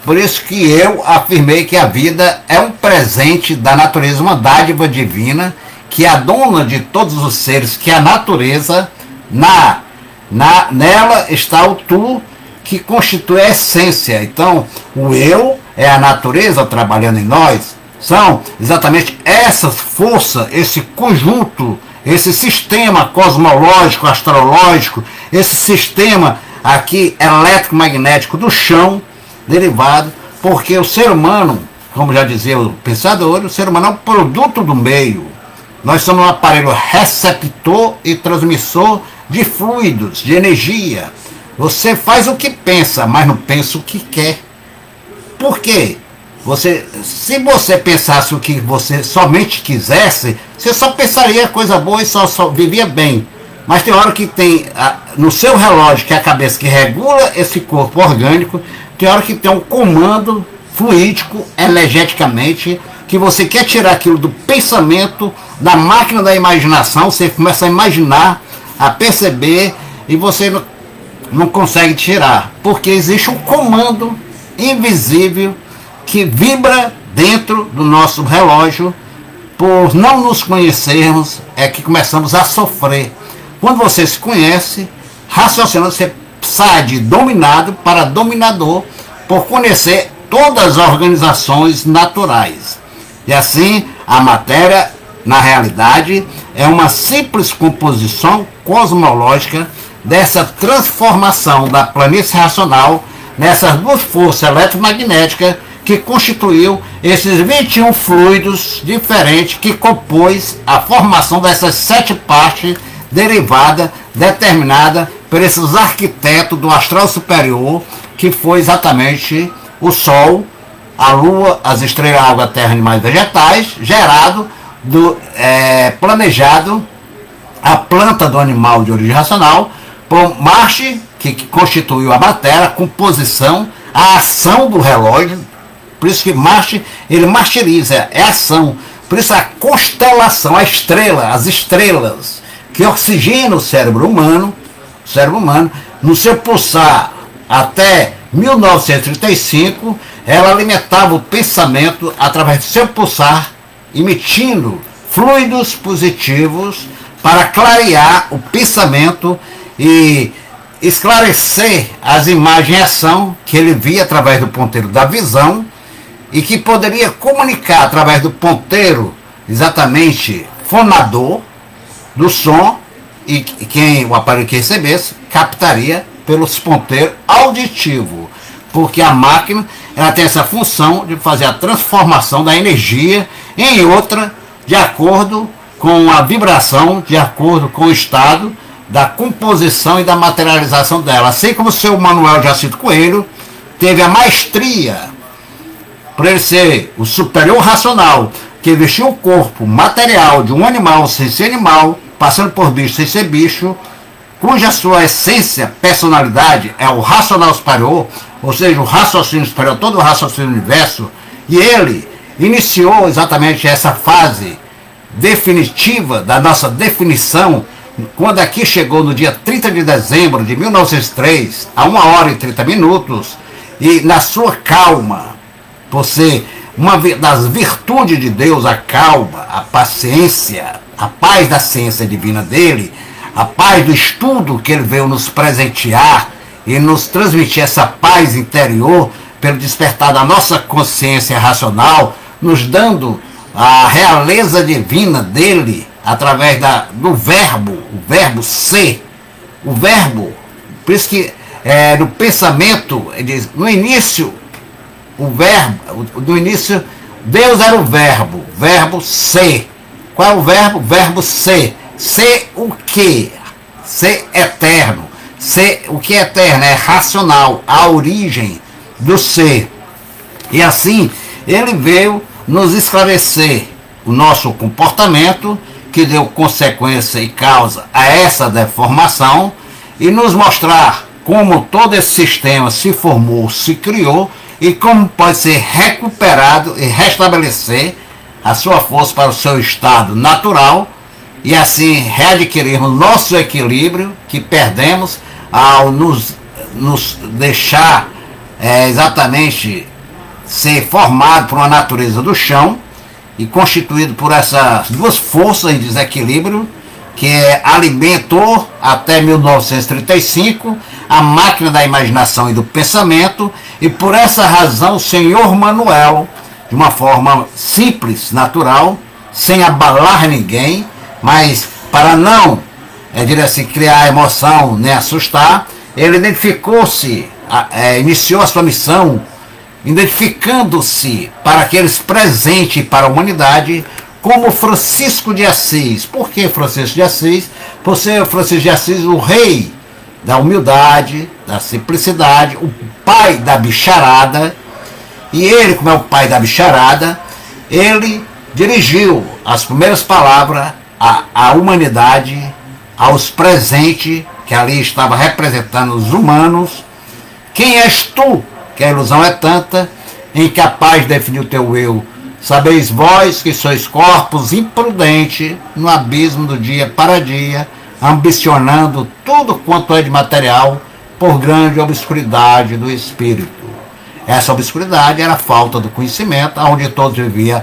por isso que eu afirmei que a vida é um presente da natureza, uma dádiva divina, que é a dona de todos os seres, que é a natureza. Nela está o tu, que constitui a essência. Então, o eu é a natureza trabalhando em nós. São exatamente essa força, esse conjunto, esse sistema cosmológico, astrológico, esse sistema aqui elétrico-magnético do chão, derivado, porque o ser humano, como já dizia o pensador, o ser humano é um produto do meio. Nós somos um aparelho receptor e transmissor de fluidos, de energia. Você faz o que pensa, mas não pensa o que quer. Por quê? Se você pensasse o que você somente quisesse, você só pensaria coisa boa e só vivia bem. Mas tem hora que tem no seu relógio, que é a cabeça que regula esse corpo orgânico, tem hora que tem um comando fluídico, energeticamente, que você quer tirar aquilo do pensamento, da máquina da imaginação, você começa a imaginar, a perceber, e você não consegue tirar, porque existe um comando invisível que vibra dentro do nosso relógio. Por não nos conhecermos, é que começamos a sofrer. Quando você se conhece, raciocinando, você sai de dominado para dominador, por conhecer todas as organizações naturais. E assim, a matéria, na realidade, é uma simples composição cosmológica dessa transformação da planície racional nessas duas forças eletromagnéticas que constituiu esses 21 fluidos diferentes que compôs a formação dessas 7 partes derivadas, determinada por esses arquitetos do astral superior, que foi exatamente o Sol, a Lua, as estrelas, a água, a terra, animais e vegetais, gerado, planejado, a planta do animal de origem racional, por Marte, que constituiu a matéria, a composição, a ação do relógio. Por isso que Marte, ele martiriza, é ação. Por isso a constelação, a estrela, as estrelas, que oxigenam o cérebro humano, no seu pulsar até 1935, ela alimentava o pensamento através do seu pulsar, emitindo fluidos positivos para clarear o pensamento e esclarecer as imagens em ação que ele via através do ponteiro da visão e que poderia comunicar através do ponteiro exatamente fonador do som, e quem o aparelho que recebesse captaria pelos ponteiros auditivos, porque a máquina ela tem essa função de fazer a transformação da energia em outra de acordo com a vibração, de acordo com o estado da composição e da materialização dela. Assim como o seu Manuel Jacinto Coelho teve a maestria, por ele ser o superior racional, que vestiu o corpo material de um animal sem ser animal, passando por bicho sem ser bicho, cuja sua essência, personalidade é o racional superior, ou seja, o raciocínio superior, todo o raciocínio do universo, e ele iniciou exatamente essa fase definitiva da nossa definição, quando aqui chegou no dia 30 de dezembro de 1903, a 1h30, e na sua calma, por ser uma das virtudes de Deus, a calma, a paciência, a paz da ciência divina dele, a paz do estudo que ele veio nos presentear e nos transmitir essa paz interior pelo despertar da nossa consciência racional, nos dando a realeza divina dele através do verbo, o verbo ser, o verbo. Por isso que no pensamento, ele diz, no início, no início, Deus era o verbo ser. Qual é o verbo? Verbo ser. Ser o quê? Ser eterno. Ser o que é eterno, é racional, a origem do ser. E assim, ele veio nos esclarecer o nosso comportamento, que deu consequência e causa a essa deformação, e nos mostrar como todo esse sistema se formou, se criou, e como pode ser recuperado e restabelecer a sua força para o seu estado natural, e assim readquirirmos nosso equilíbrio que perdemos ao nos deixar exatamente ser formado por uma natureza do chão e constituído por essas duas forças em desequilíbrio, que alimentou até 1935 a máquina da imaginação e do pensamento, e por essa razão o senhor Manuel, de uma forma simples, natural, sem abalar ninguém, mas para não, assim, criar emoção nem assustar, ele identificou-se, iniciou a sua missão, identificando-se para aqueles presentes para a humanidade como Francisco de Assis. Por que Francisco de Assis? Por ser Francisco de Assis o rei da humildade, da simplicidade, o pai da bicharada. E ele, como é o pai da bicharada, ele dirigiu as primeiras palavras à humanidade, aos presentes, que ali estava representando os humanos. Quem és tu, que a ilusão é tanta, incapaz de definir o teu eu? Sabeis vós que sois corpos imprudentes no abismo do dia para dia, ambicionando tudo quanto é de material por grande obscuridade do espírito. Essa obscuridade era a falta do conhecimento, onde todos viviam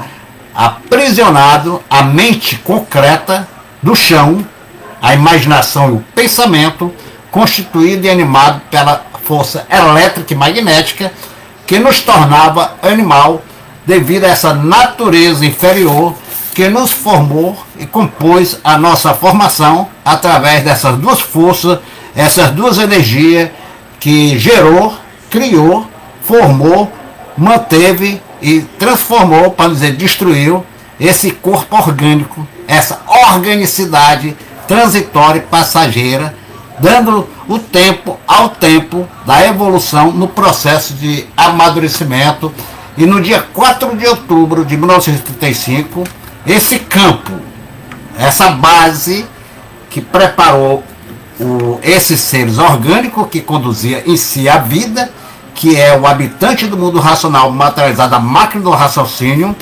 aprisionado a mente concreta do chão, a imaginação e o pensamento, constituído e animado pela força elétrica e magnética, que nos tornava animal devido a essa natureza inferior que nos formou e compôs a nossa formação através dessas duas forças, essas duas energias que gerou, criou, formou, manteve e transformou, para dizer, destruiu esse corpo orgânico, essa organicidade transitória e passageira, dando o tempo ao tempo da evolução no processo de amadurecimento. E no dia 4 de outubro de 1935, esse campo, essa base que preparou esses seres orgânicos que conduzia em si a vida, que é o habitante do mundo racional materializado, a máquina do raciocínio,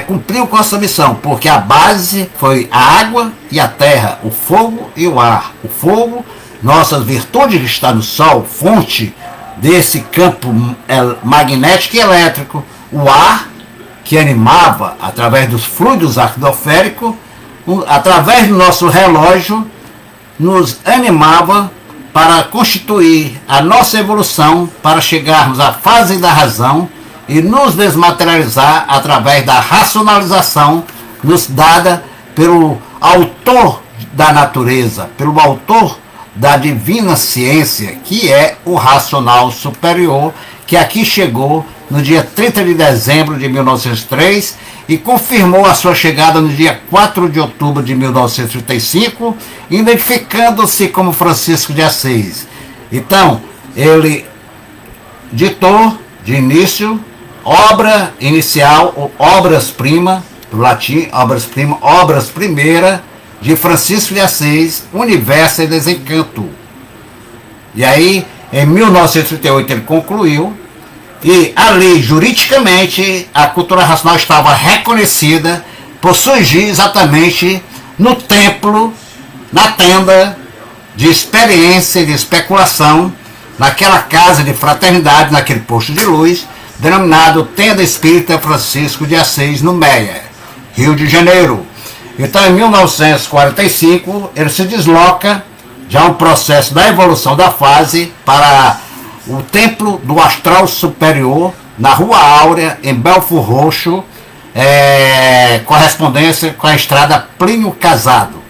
cumpriu com essa missão, porque a base foi a água e a terra, o fogo e o ar. O fogo, nossas virtudes que está no Sol, fonte desse campo magnético e elétrico. O ar, que animava através dos fluidos arquidoféricos, através do nosso relógio, nos animava para constituir a nossa evolução, para chegarmos à fase da razão e nos desmaterializar através da racionalização nos dada pelo autor da natureza, pelo autor da divina ciência, que é o racional superior, que aqui chegou no dia 30 de dezembro de 1903 e confirmou a sua chegada no dia 4 de outubro de 1935, identificando-se como Francisco de Assis. Então, ele ditou de início obra inicial, ou obras-prima, do latim, obras-prima, obras primeira de Francisco de Assis, Universo e Desencanto. E aí, em 1938, ele concluiu, e ali, juridicamente, a cultura racional estava reconhecida por surgir exatamente no templo, na tenda de experiência e de especulação, naquela casa de fraternidade, naquele posto de luz, denominado Tenda Espírita Francisco de Assis, no Meia, Rio de Janeiro. Então, em 1945, ele se desloca, já um processo da evolução da fase, para o Templo do Astral Superior, na Rua Áurea, em Belford Roxo, correspondência com a estrada Plínio Casado.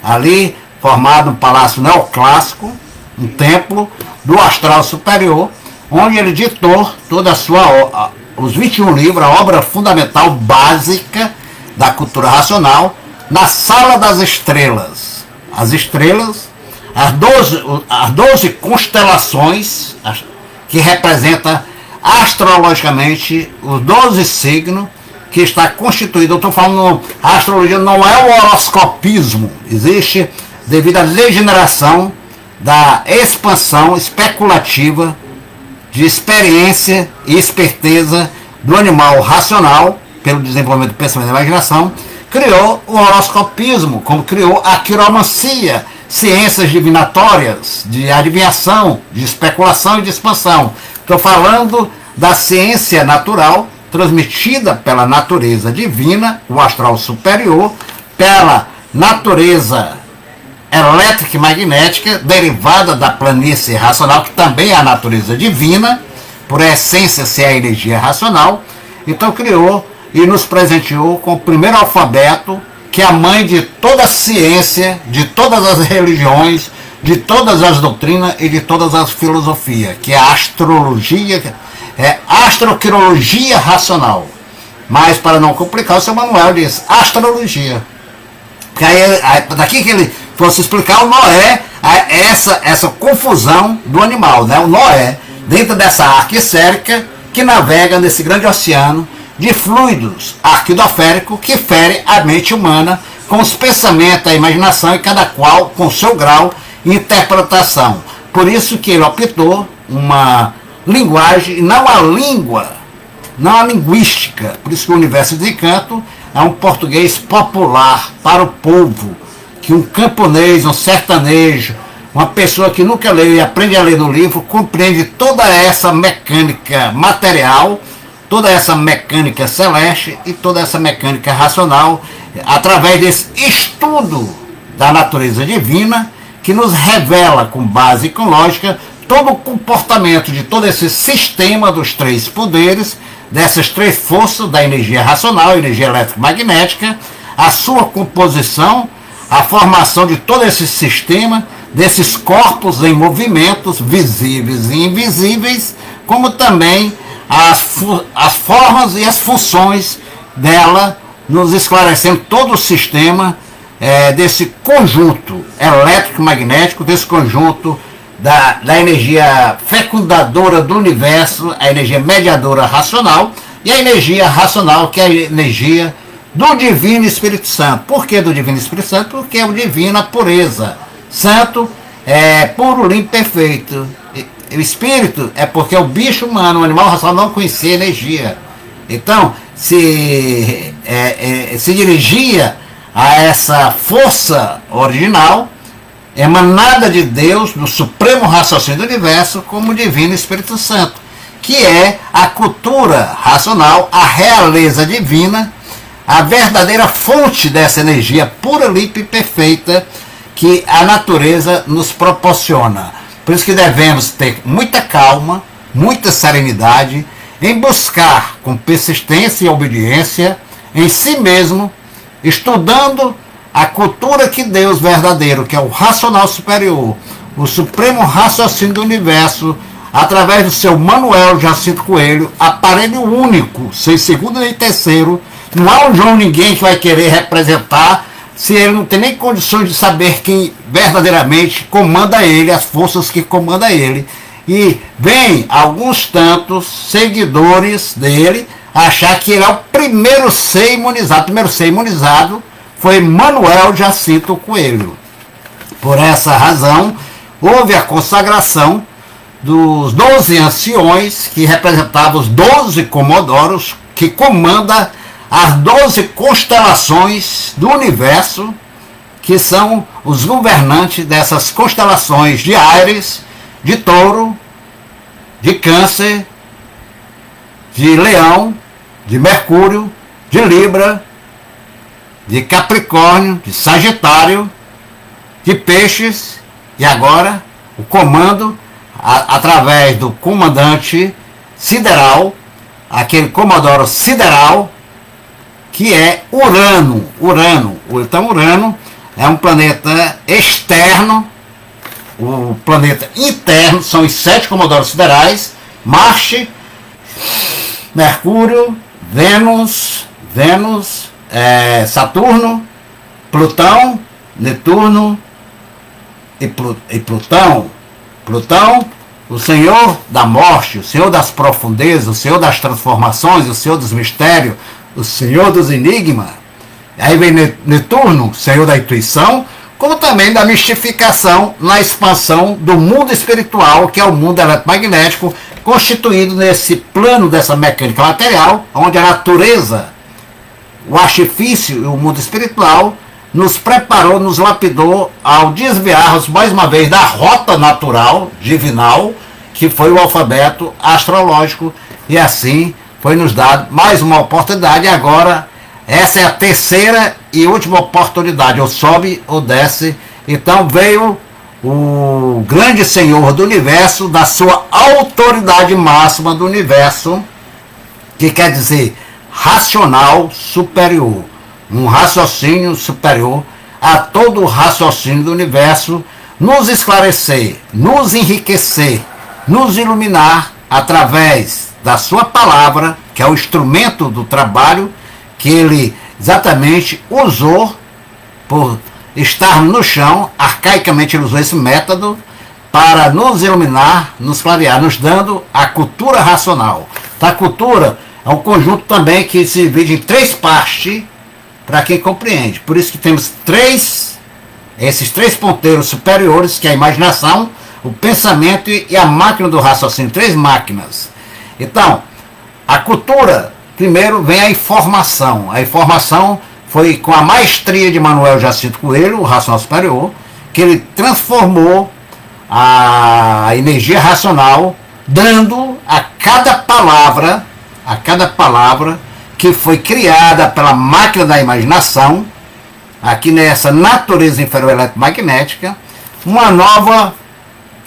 Ali, formado um palácio neoclássico, um templo do Astral Superior, onde ele ditou toda a sua, os 21 livros, a obra fundamental básica da cultura racional, na Sala das Estrelas. As estrelas, as 12 constelações, que representam astrologicamente os 12 signos que está constituído. Eu estou falando, a astrologia não é o horoscopismo, existe devido à degeneração da expansão especulativa de experiência e esperteza do animal racional, pelo desenvolvimento do pensamento e da imaginação, criou o horoscopismo, como criou a quiromancia, ciências divinatórias, de adivinhação, de especulação e de expansão. Estou falando da ciência natural, transmitida pela natureza divina, o astral superior, pela natureza elétrica e magnética, derivada da planície racional, que também é a natureza divina, por essência ser a energia racional. Então criou e nos presenteou com o primeiro alfabeto, que é a mãe de toda a ciência, de todas as religiões, de todas as doutrinas e de todas as filosofias, que é a astrologia, astroquirologia racional. Mas, para não complicar, o seu Manuel diz astrologia. Porque aí daqui que ele fosse explicar o Noé, essa confusão do animal, né? O Noé, dentro dessa arca esférica, que navega nesse grande oceano de fluidos arquidoféricos que fere a mente humana com os pensamentos, a imaginação, e cada qual com seu grau de interpretação. Por isso que ele optou uma linguagem, não a língua, não a linguística. Por isso que o Universo de Desencanto é um português popular para o povo, que um camponês, um sertanejo, uma pessoa que nunca leu e aprende a ler no livro, compreende toda essa mecânica material, toda essa mecânica celeste e toda essa mecânica racional, através desse estudo da natureza divina, que nos revela, com base e com lógica, todo o comportamento de todo esse sistema dos três poderes, dessas três forças da energia racional, energia elétrica magnética, a sua composição, a formação de todo esse sistema, desses corpos em movimentos visíveis e invisíveis, como também as formas e as funções dela, nos esclarecendo todo o sistema desse conjunto elétrico-magnético, desse conjunto da energia fecundadora do universo, a energia mediadora racional, e a energia racional, que é a energia do Divino Espírito Santo. Por que do Divino Espírito Santo? Porque é o divino, a pureza. Santo é puro, limpo, perfeito. O espírito é porque o bicho humano, o animal racional, não conhecia energia. Então, se dirigia a essa força original, emanada de Deus, do supremo raciocínio do universo, como o Divino Espírito Santo, que é a cultura racional, a realeza divina, a verdadeira fonte dessa energia pura, limpa e perfeita que a natureza nos proporciona. Por isso que devemos ter muita calma, muita serenidade, em buscar com persistência e obediência em si mesmo, estudando a cultura que Deus verdadeiro, que é o racional superior, o supremo raciocínio do universo, através do seu Manuel Jacinto Coelho, aparelho único, sem segundo nem terceiro. Não há um João ninguém que vai querer representar, se ele não tem nem condições de saber quem verdadeiramente comanda ele, as forças que comandam ele. E vem alguns tantos seguidores dele achar que ele é o primeiro ser imunizado. O primeiro ser imunizado foi Manuel Jacinto Coelho. Por essa razão, houve a consagração dos 12 anciões, que representavam os 12 comodoros, que comanda as 12 constelações do universo, que são os governantes dessas constelações de Áries, de Touro, de Câncer, de Leão, de Mercúrio, de Libra, de Capricórnio, de Sagitário, de Peixes, e agora o comando através do comandante sideral, aquele comodoro sideral, que é Urano. Então Urano é um planeta externo. O planeta interno são os 7 comodoros siderais: Marte, Mercúrio, Vênus, Saturno, Plutão, Netuno e Plutão. Plutão, o Senhor da morte, o Senhor das profundezas, o Senhor das transformações, o Senhor dos mistérios, o Senhor dos enigmas. Aí vem Netuno, Senhor da intuição, como também da mistificação na expansão do mundo espiritual, que é o mundo eletromagnético, constituído nesse plano dessa mecânica material, onde a natureza, o artifício e o mundo espiritual nos preparou, nos lapidou ao desviarmos mais uma vez da rota natural, divinal, que foi o alfabeto astrológico, e assim foi nos dado mais uma oportunidade. E agora essa é a terceira e última oportunidade, ou sobe ou desce. Então veio o grande Senhor do universo, da sua autoridade máxima do universo, que quer dizer racional superior, um raciocínio superior a todo o raciocínio do universo, nos esclarecer, nos enriquecer, nos iluminar através da sua palavra, que é o instrumento do trabalho que ele exatamente usou por estar no chão. Arcaicamente ele usou esse método para nos iluminar, nos clarear, nos dando a cultura racional. A cultura é um conjunto também que se divide em 3 partes, para quem compreende. Por isso que temos esses 3 ponteiros superiores, que é a imaginação, o pensamento e a máquina do raciocínio, 3 máquinas. Então, a cultura, primeiro vem a informação. A informação foi com a maestria de Manuel Jacinto Coelho, o racional superior, que ele transformou a energia racional, dando a cada palavra que foi criada pela máquina da imaginação, aqui nessa natureza inferior eletromagnética, uma nova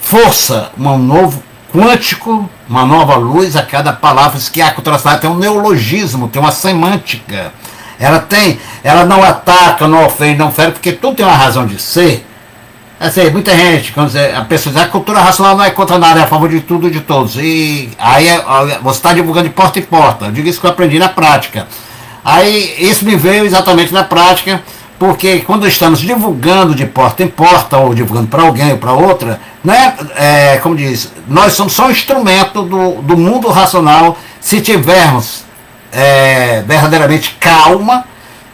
força, um novo quântico, uma nova luz a cada palavra. Isso que a cultura racional tem um neologismo, tem uma semântica. Ela não ataca, não ofende, não fere, porque tudo tem uma razão de ser. Assim, muita gente, quando a pessoa diz, a cultura racional não é contra nada, é a favor de tudo e de todos. E aí você está divulgando de porta em porta. Eu digo isso que eu aprendi na prática. Aí isso me veio exatamente na prática, porque quando estamos divulgando de porta em porta, ou divulgando para alguém ou para outra, né, como diz, nós somos só um instrumento do mundo racional, se tivermos verdadeiramente calma,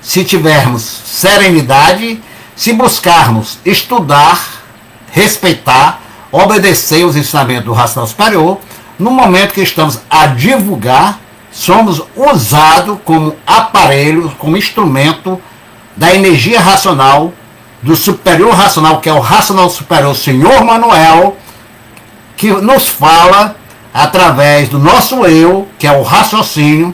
se tivermos serenidade, se buscarmos estudar, respeitar, obedecer os ensinamentos do racional superior. No momento que estamos a divulgar, somos usados como aparelho, como instrumento da energia racional, do superior racional, que é o racional superior, o Senhor Manuel, que nos fala através do nosso eu, que é o raciocínio.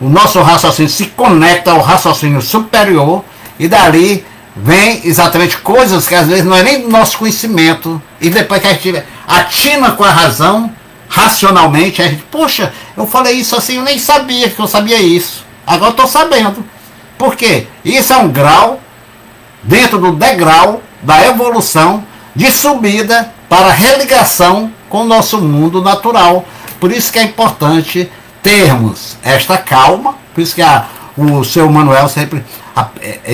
O nosso raciocínio se conecta ao raciocínio superior, e dali vem exatamente coisas que às vezes não é nem do nosso conhecimento, e depois que a gente atina com a razão, racionalmente, a gente, poxa, eu falei isso assim, eu nem sabia que eu sabia isso, agora eu estou sabendo. Por quê? Isso é um grau, dentro do degrau da evolução, de subida para a religação com o nosso mundo natural. Por isso que é importante termos esta calma, por isso que o seu Manuel sempre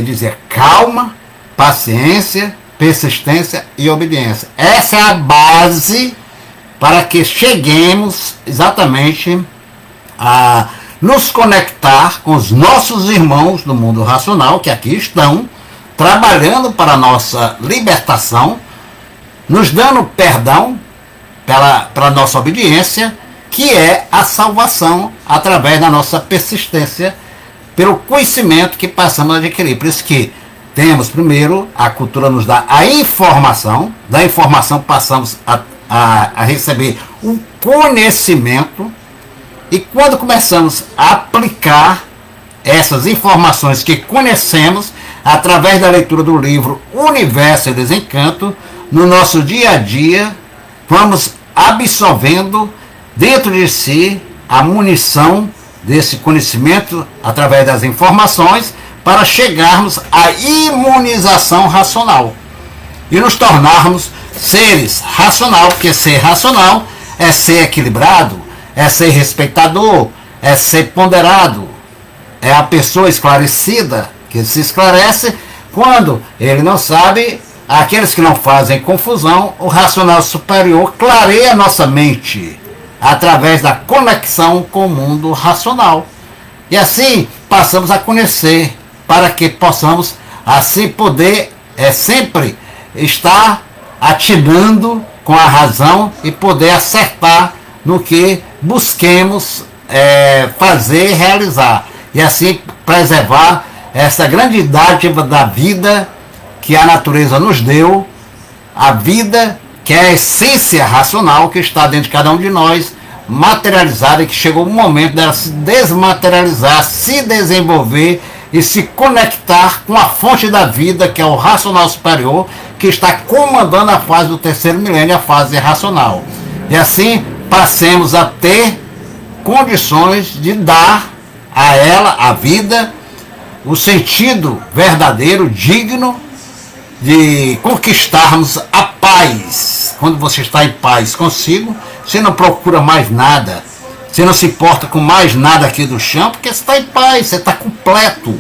dizia calma, paciência, persistência e obediência. Essa é a base para que cheguemos exatamente a nos conectar com os nossos irmãos do mundo racional, que aqui estão trabalhando para a nossa libertação, nos dando perdão pela nossa obediência, que é a salvação através da nossa persistência, pelo conhecimento que passamos a adquirir. Por isso que temos, primeiro, a cultura nos dá a informação, da informação passamos a receber um conhecimento, e quando começamos a aplicar essas informações que conhecemos, através da leitura do livro Universo e Desencanto, no nosso dia a dia, vamos absorvendo dentro de si a munição desse conhecimento através das informações, para chegarmos à imunização racional e nos tornarmos seres racional, porque ser racional é ser equilibrado, é ser respeitador, é ser ponderado, é a pessoa esclarecida, que se esclarece quando ele não sabe. Aqueles que não fazem confusão, o racional superior clareia a nossa mente através da conexão com o mundo racional. E assim passamos a conhecer, para que possamos assim poder sempre estar atinando com a razão e poder acertar no que busquemos fazer e realizar. E assim preservar essa grande dádiva da vida que a natureza nos deu, a vida que é a essência racional que está dentro de cada um de nós, materializada, e que chegou o momento dela se desmaterializar, se desenvolver e se conectar com a fonte da vida, que é o racional superior, que está comandando a fase do terceiro milênio, a fase racional. E assim passemos a ter condições de dar a ela, a vida, o sentido verdadeiro, digno de conquistarmos a paz. Quando você está em paz consigo, você não procura mais nada, você não se importa com mais nada aqui do chão, porque você está em paz, você está completo,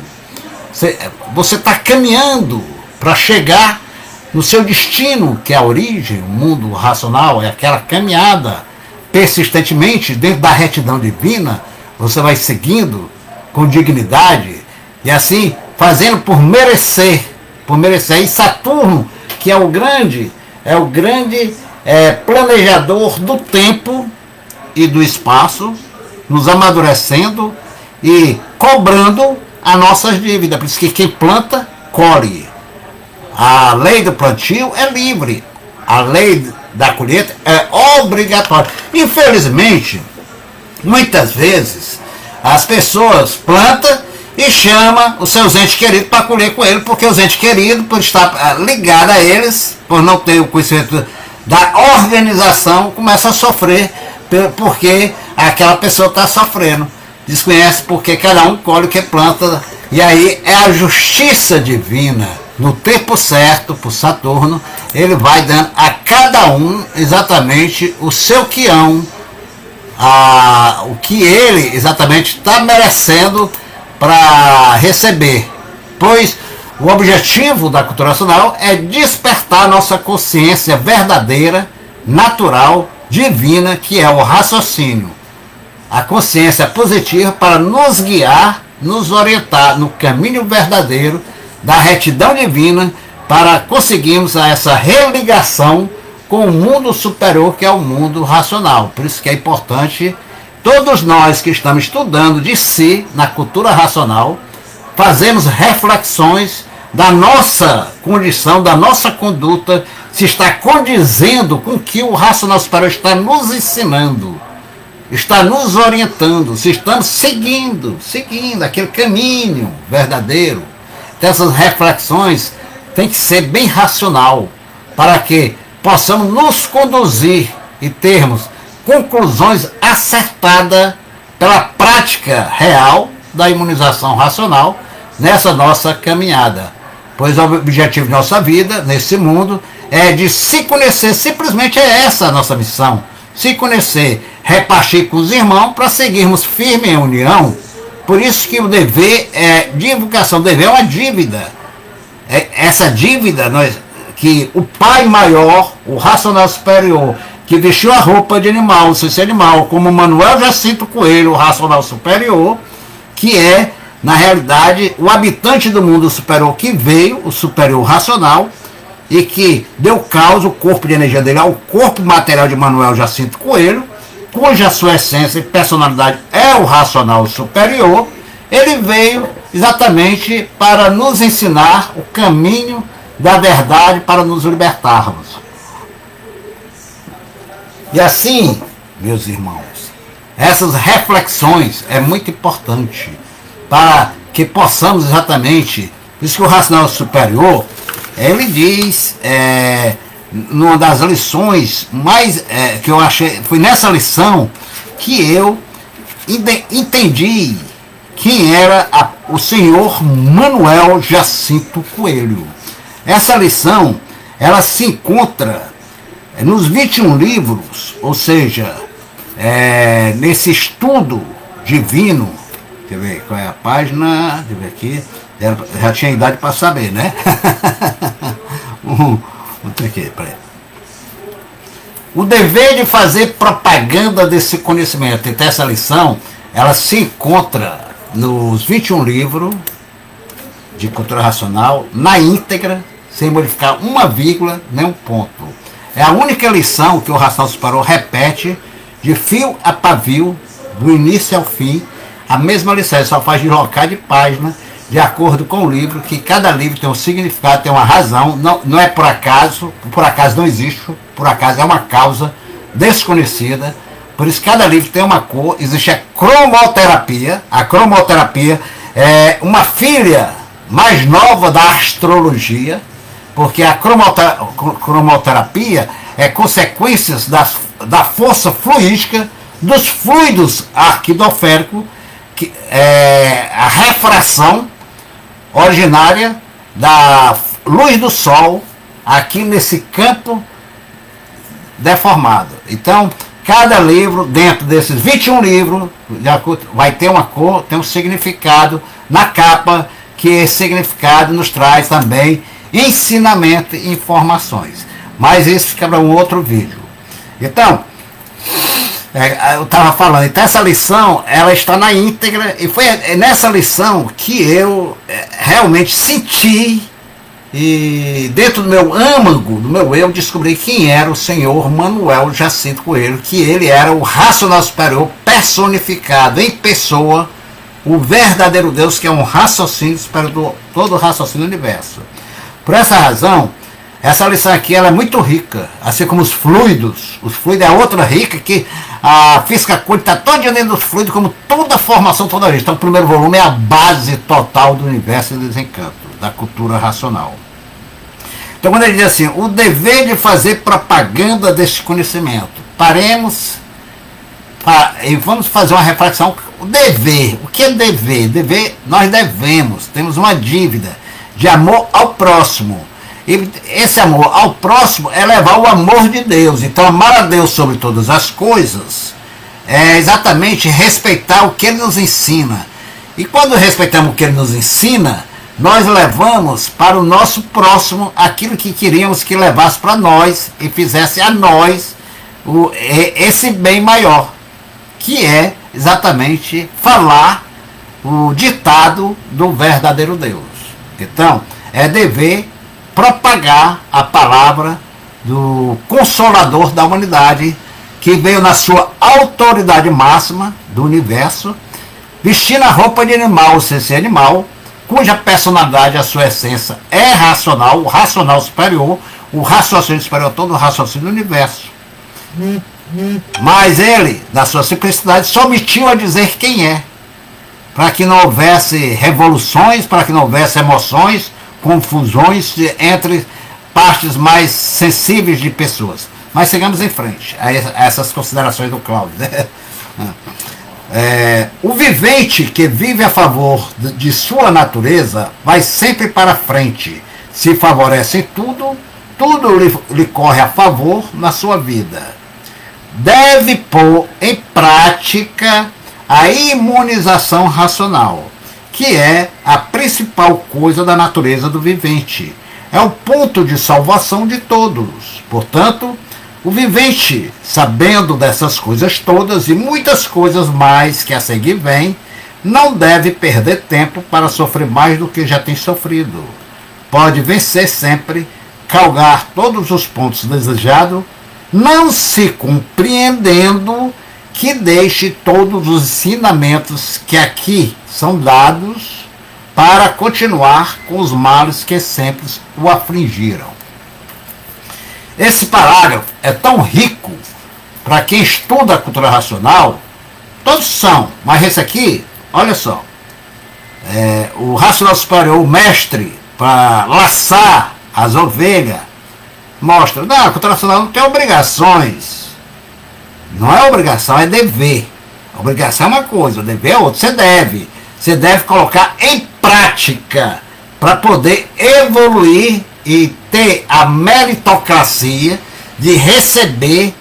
você está caminhando para chegar no seu destino, que é a origem, o mundo racional, é aquela caminhada persistentemente dentro da retidão divina. Você vai seguindo com dignidade e assim fazendo por merecer. E Saturno, que é o grande planejador do tempo e do espaço, nos amadurecendo e cobrando as nossas dívidas. Por isso que quem planta, colhe. A lei do plantio é livre, a lei da colheita é obrigatória. Infelizmente, muitas vezes as pessoas plantam e chama os seus entes queridos para colher com ele, porque os entes queridos, por estar ligados a eles, por não ter o conhecimento da organização começa a sofrer porque aquela pessoa está sofrendo. Desconhece porque cada um colhe o que planta. E aí é a justiça divina. No tempo certo, por Saturno, ele vai dando a cada um exatamente o seu quião, o que ele exatamente está merecendo para receber. Pois o objetivo da cultura racional é despertar a nossa consciência verdadeira, natural, divina, que é o raciocínio. A consciência positiva para nos guiar, nos orientar no caminho verdadeiro da retidão divina, para conseguirmos essa religação com o mundo superior, que é o mundo racional. Por isso que é importante todos nós que estamos estudando de si na cultura racional, fazemos reflexões da nossa condição, da nossa conduta, se está condizendo com o que o racional superior está nos ensinando, está nos orientando, se estamos seguindo aquele caminho verdadeiro. Então, essas reflexões têm que ser bem racional, para que possamos nos conduzir e termos conclusões acertadas pela prática real da imunização racional nessa nossa caminhada. Pois o objetivo de nossa vida, nesse mundo, é de se conhecer. Simplesmente é essa a nossa missão. Se conhecer, repartir com os irmãos para seguirmos firme em união. Por isso que o dever é divulgação. O dever é uma dívida. Essa dívida, que o Pai Maior, o Racional Superior, que vestiu a roupa de animal, ciência animal, como Manuel Jacinto Coelho, o Racional Superior, que é, na realidade, o habitante do mundo superior que veio, o superior racional, e que deu causa, o corpo de energia dele, ao corpo material de Manuel Jacinto Coelho, cuja sua essência e personalidade é o racional superior. Ele veio exatamente para nos ensinar o caminho da verdade, para nos libertarmos. E assim, meus irmãos, essas reflexões é muito importante para que possamos exatamente, por isso que o racional superior, ele diz, numa das lições mais que eu achei, foi nessa lição que eu entendi quem era o senhor Manuel Jacinto Coelho. Essa lição, ela se encontra nos 21 livros, ou seja, nesse estudo divino. Deixa eu ver qual é a página, deixa eu ver aqui, já tinha idade para saber, né? O dever de fazer propaganda desse conhecimento. Então essa lição, ela se encontra nos 21 livros de cultura racional, na íntegra, sem modificar uma vírgula, nem um ponto. É a única lição que o Racional Superior repete, de fio a pavio, do início ao fim, a mesma lição, ele só faz deslocar de página, de acordo com o livro, que cada livro tem um significado, tem uma razão, não é por acaso não existe, por acaso é uma causa desconhecida, por isso cada livro tem uma cor, existe a cromoterapia é uma filha mais nova da astrologia, porque a cromoterapia é consequências da força fluídica dos fluidos arquidoféricos, que é a refração originária da luz do sol aqui nesse campo deformado. Então, cada livro, dentro desses 21 livros, vai ter uma cor, tem um significado na capa, que esse significado nos traz também ensinamento e informações. Mas isso fica para um outro vídeo. Então, eu estava falando, então essa lição, ela está na íntegra, e foi nessa lição que eu realmente senti, e dentro do meu âmago, do meu eu, descobri quem era o senhor Manuel Jacinto Coelho, que ele era o Racional Superior personificado em pessoa, o verdadeiro Deus, que é um raciocínio superior, todo o raciocínio do universo. Por essa razão, essa lição aqui ela é muito rica, assim como os fluidos é outra rica, que a física quântica está toda dentro dos fluidos, como toda a formação, toda a gente. Então o primeiro volume é a base total do universo e desencanto, da cultura racional. Então, quando ele diz assim, o dever de fazer propaganda deste conhecimento, paremos e vamos fazer uma reflexão. O dever, o que é dever? Dever, nós devemos, temos uma dívida de amor ao próximo. E esse amor ao próximo é levar o amor de Deus. Então, amar a Deus sobre todas as coisas é exatamente respeitar o que Ele nos ensina. E quando respeitamos o que Ele nos ensina, nós levamos para o nosso próximo aquilo que queríamos que levasse para nós e fizesse a nós esse bem maior, que é exatamente falar o ditado do verdadeiro Deus. Então, é dever propagar a palavra do Consolador da humanidade, que veio na sua autoridade máxima do universo, vestindo a roupa de animal, sem ser animal, cuja personalidade, a sua essência é racional, o racional superior, o raciocínio superior, todo o raciocínio do universo. Mas ele, na sua simplicidade, se omitiu a dizer quem é, para que não houvesse revoluções, para que não houvesse emoções, confusões entre partes mais sensíveis de pessoas. Mas sigamos em frente a essas considerações do Cláudio. O vivente que vive a favor de sua natureza vai sempre para frente. Se favorece tudo, tudo lhe corre a favor na sua vida. Deve pôr em prática a imunização racional, que é a principal coisa da natureza do vivente. É o ponto de salvação de todos. Portanto, o vivente, sabendo dessas coisas todas e muitas coisas mais que a seguir vêm, não deve perder tempo para sofrer mais do que já tem sofrido. Pode vencer sempre, galgar todos os pontos desejados, não se compreendendo que deixe todos os ensinamentos que aqui são dados para continuar com os males que sempre o afligiram. Esse parágrafo é tão rico para quem estuda a cultura racional, todos são, mas esse aqui, olha só, o racional superior, o mestre, para laçar as ovelhas, mostra, não, a cultura racional não tem obrigações. Não é obrigação, é dever. A obrigação é uma coisa, o dever é outra. Você deve colocar em prática para poder evoluir e ter a meritocracia de receber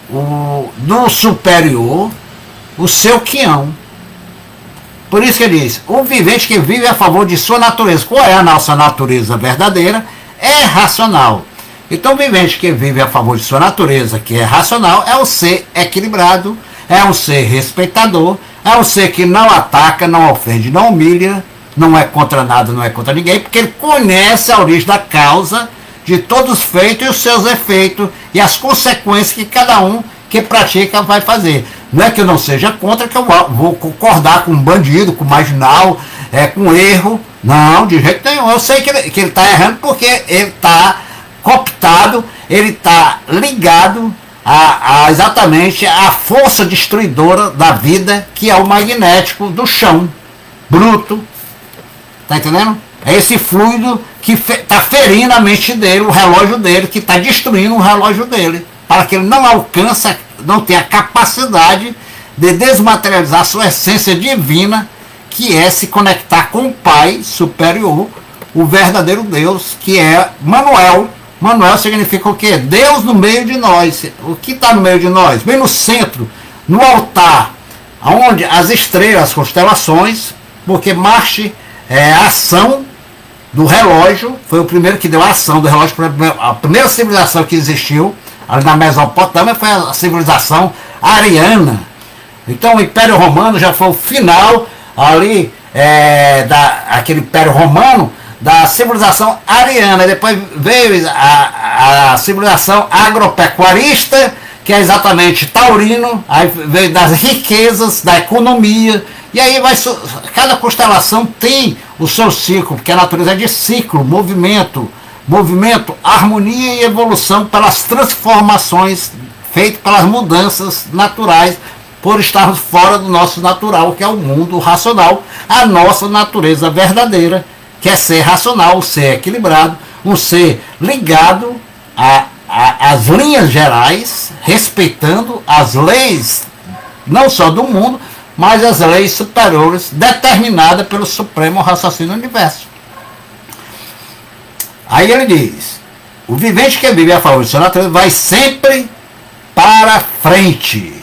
do superior o seu quião. Por isso que ele diz, o vivente que vive a favor de sua natureza. Qual é a nossa natureza verdadeira? É racional. Então o vivente que vive a favor de sua natureza, que é racional, é o ser equilibrado, é um ser respeitador, é um ser que não ataca, não ofende, não humilha, não é contra nada, não é contra ninguém, porque ele conhece a origem da causa de todos os feitos e os seus efeitos e as consequências que cada um que pratica vai fazer. Não é que eu não seja contra, que eu vou concordar com um bandido, com um marginal, com erro. Não, de jeito nenhum. Eu sei que ele está errando porque ele está cooptado, ele está ligado exatamente à força destruidora da vida, que é o magnético do chão, bruto. Está entendendo? É esse fluido que está ferindo a mente dele, o relógio dele, que está destruindo o relógio dele, para que ele não alcance, não tenha a capacidade de desmaterializar a sua essência divina, que é se conectar com o Pai superior, o verdadeiro Deus, que é Manuel. Manuel significa o quê? Deus no meio de nós. O que está no meio de nós? Bem no centro, no altar, onde as estrelas, as constelações, porque Marte é a ação do relógio, foi o primeiro que deu a ação do relógio. A primeira civilização que existiu ali na Mesopotâmia foi a civilização ariana. Então o Império Romano já foi o final ali daquele Império Romano, da civilização ariana. Depois veio a civilização agropecuarista, que é exatamente taurino, aí veio das riquezas, da economia, e aí cada constelação tem o seu ciclo, porque a natureza é de ciclo, movimento, harmonia e evolução pelas transformações feitas pelas mudanças naturais, por estarmos fora do nosso natural, que é o mundo racional, a nossa natureza verdadeira, que é ser racional, ser equilibrado, um ser ligado às linhas gerais, respeitando as leis, não só do mundo, mas as leis superiores determinadas pelo supremo raciocínio do universo. Aí ele diz: o vivente que vive a favor do seu natureza vai sempre para frente.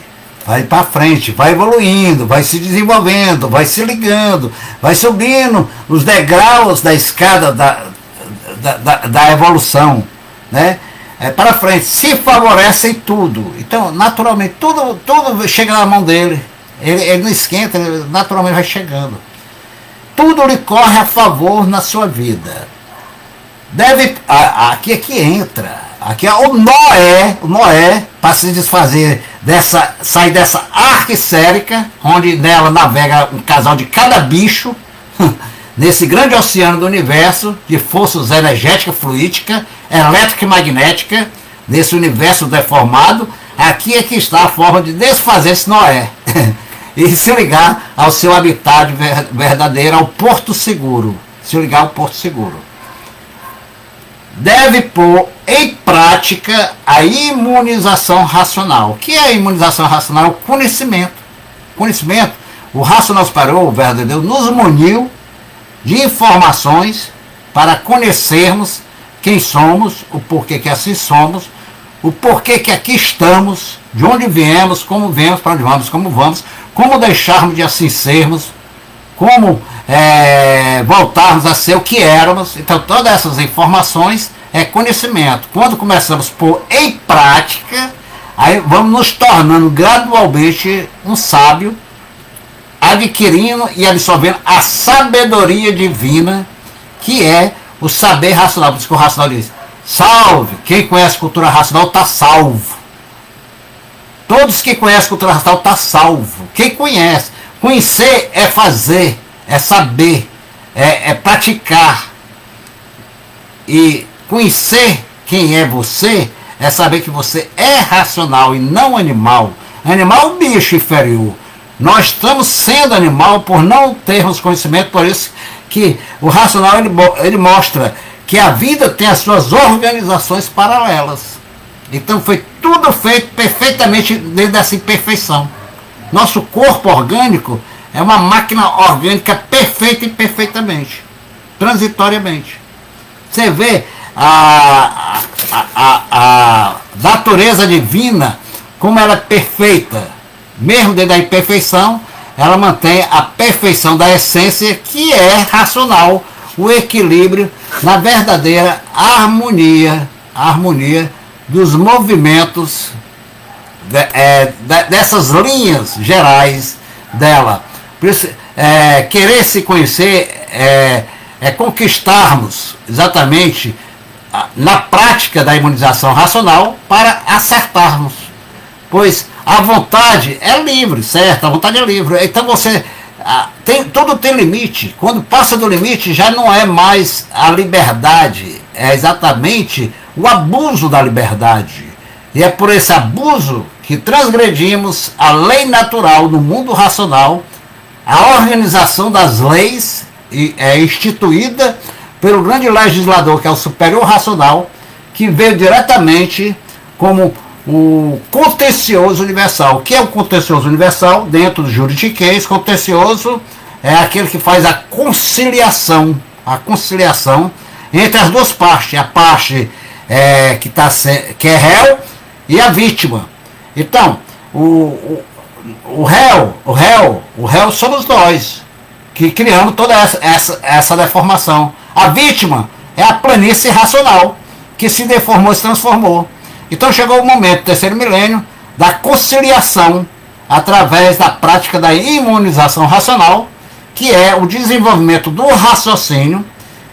Vai para frente, vai evoluindo, vai se desenvolvendo, vai se ligando, vai subindo os degraus da escada da evolução, né? Para frente, se favorece em tudo. Então, naturalmente, tudo chega na mão dele. Ele não esquenta, ele naturalmente vai chegando. Tudo lhe corre a favor na sua vida. Aqui é que entra. Aqui é o Noé, para se desfazer sair dessa arca esférica, onde nela navega um casal de cada bicho, nesse grande oceano do universo, de forças energética, fluídica, elétrica e magnética, nesse universo deformado. Aqui é que está a forma de desfazer esse Noé e se ligar ao seu habitat verdadeiro, ao porto seguro. Se ligar ao porto seguro. Deve pôr em prática a imunização racional. O que é a imunização racional? O conhecimento. Conhecimento, o racional superior, o verdadeiro, nos muniu de informações para conhecermos quem somos, o porquê que assim somos, o porquê que aqui estamos, de onde viemos, para onde vamos, como deixarmos de assim sermos, como voltarmos a ser o que éramos. Então todas essas informações é conhecimento. Quando começamos a pôr em prática, aí vamos nos tornando gradualmente um sábio, adquirindo e absorvendo a sabedoria divina, que é o saber racional. Por isso que o racional diz: salve, quem conhece cultura racional está salvo. Todos que conhecem cultura racional está salvo. Quem conhece, conhecer é fazer, é saber, é praticar. E conhecer quem é você é saber que você é racional e não animal. Animal é um bicho inferior. Nós estamos sendo animal por não termos conhecimento. Por isso que o racional ele mostra que a vida tem as suas organizações paralelas. Então foi tudo feito perfeitamente dentro dessa imperfeição. Nosso corpo orgânico é uma máquina orgânica perfeita e perfeitamente, transitoriamente. Você vê a natureza divina, como ela é perfeita, mesmo dentro da imperfeição, ela mantém a perfeição da essência, que é racional, o equilíbrio na verdadeira harmonia dos movimentos dessas linhas gerais dela. Por isso, querer se conhecer é conquistarmos exatamente na prática da imunização racional para acertarmos. Pois a vontade é livre, certo? A vontade é livre. Então você tudo tem limite. Quando passa do limite, já não é mais a liberdade, é exatamente o abuso da liberdade. E é por esse abuso que transgredimos a lei natural no mundo racional. A organização das leis é instituída pelo grande legislador, que é o superior racional, que veio diretamente como o contencioso universal. O que é o contencioso universal? Dentro do juridiquês, contencioso é aquele que faz a conciliação entre as duas partes, a parte que é réu e a vítima. Então, o réu somos nós, que criamos toda essa deformação. A vítima é a planície racional, que se deformou e se transformou. Então chegou o momento do terceiro milênio da conciliação através da prática da imunização racional, que é o desenvolvimento do raciocínio.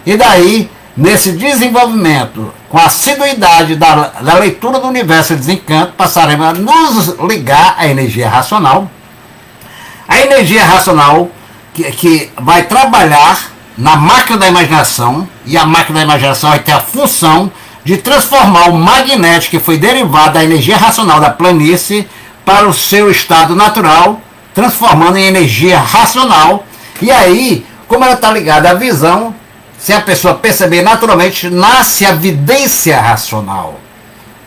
E daí, nesse desenvolvimento, com a assiduidade da leitura do universo e desencanto, passaremos a nos ligar à energia racional. A energia racional que vai trabalhar na máquina da imaginação, e a máquina da imaginação vai ter a função de transformar o magnético, que foi derivado da energia racional da planície, para o seu estado natural, transformando em energia racional. E aí, como ela está ligada à visão, Se a pessoa perceber, naturalmente nasce a vidência racional.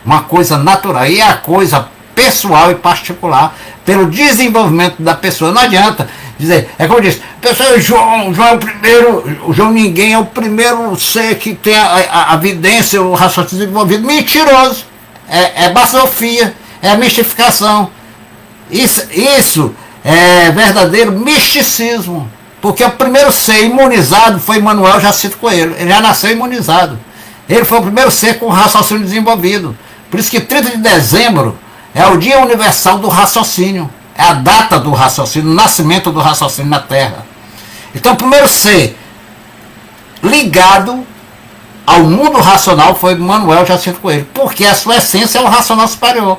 Uma coisa natural. E a coisa pessoal e particular pelo desenvolvimento da pessoa. Não adianta dizer, é como eu disse, pessoal, João é o primeiro, o João Ninguém é o primeiro ser que tem a vidência, o raciocínio desenvolvido. Mentiroso. É basofia, é mistificação. Isso é verdadeiro misticismo. Porque o primeiro ser imunizado foi Manuel Jacinto Coelho. Ele já nasceu imunizado. Ele foi o primeiro ser com raciocínio desenvolvido. Por isso que 30 de dezembro é o Dia Universal do Raciocínio. É a data do raciocínio, o nascimento do raciocínio na Terra. Então o primeiro ser ligado ao mundo racional foi Manuel Jacinto Coelho. Porque a sua essência é o racional superior.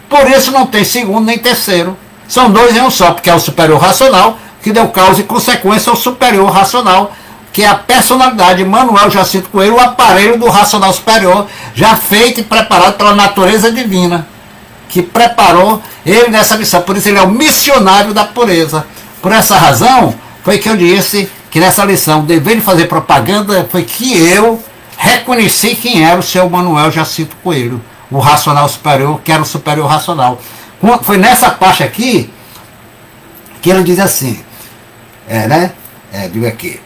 Por isso não tem segundo nem terceiro. São dois em um só, porque é o superior racional que deu causa e consequência ao superior racional, que é a personalidade Manuel Jacinto Coelho, o aparelho do racional superior, já feito e preparado pela natureza divina, que preparou ele nessa missão. Por isso ele é o missionário da pureza. Por essa razão, foi que eu disse que nessa lição, o dever de fazer propaganda, foi que eu reconheci quem era o seu Manuel Jacinto Coelho, o racional superior, que era o superior racional. Foi nessa parte aqui que ele diz assim, digo aqui,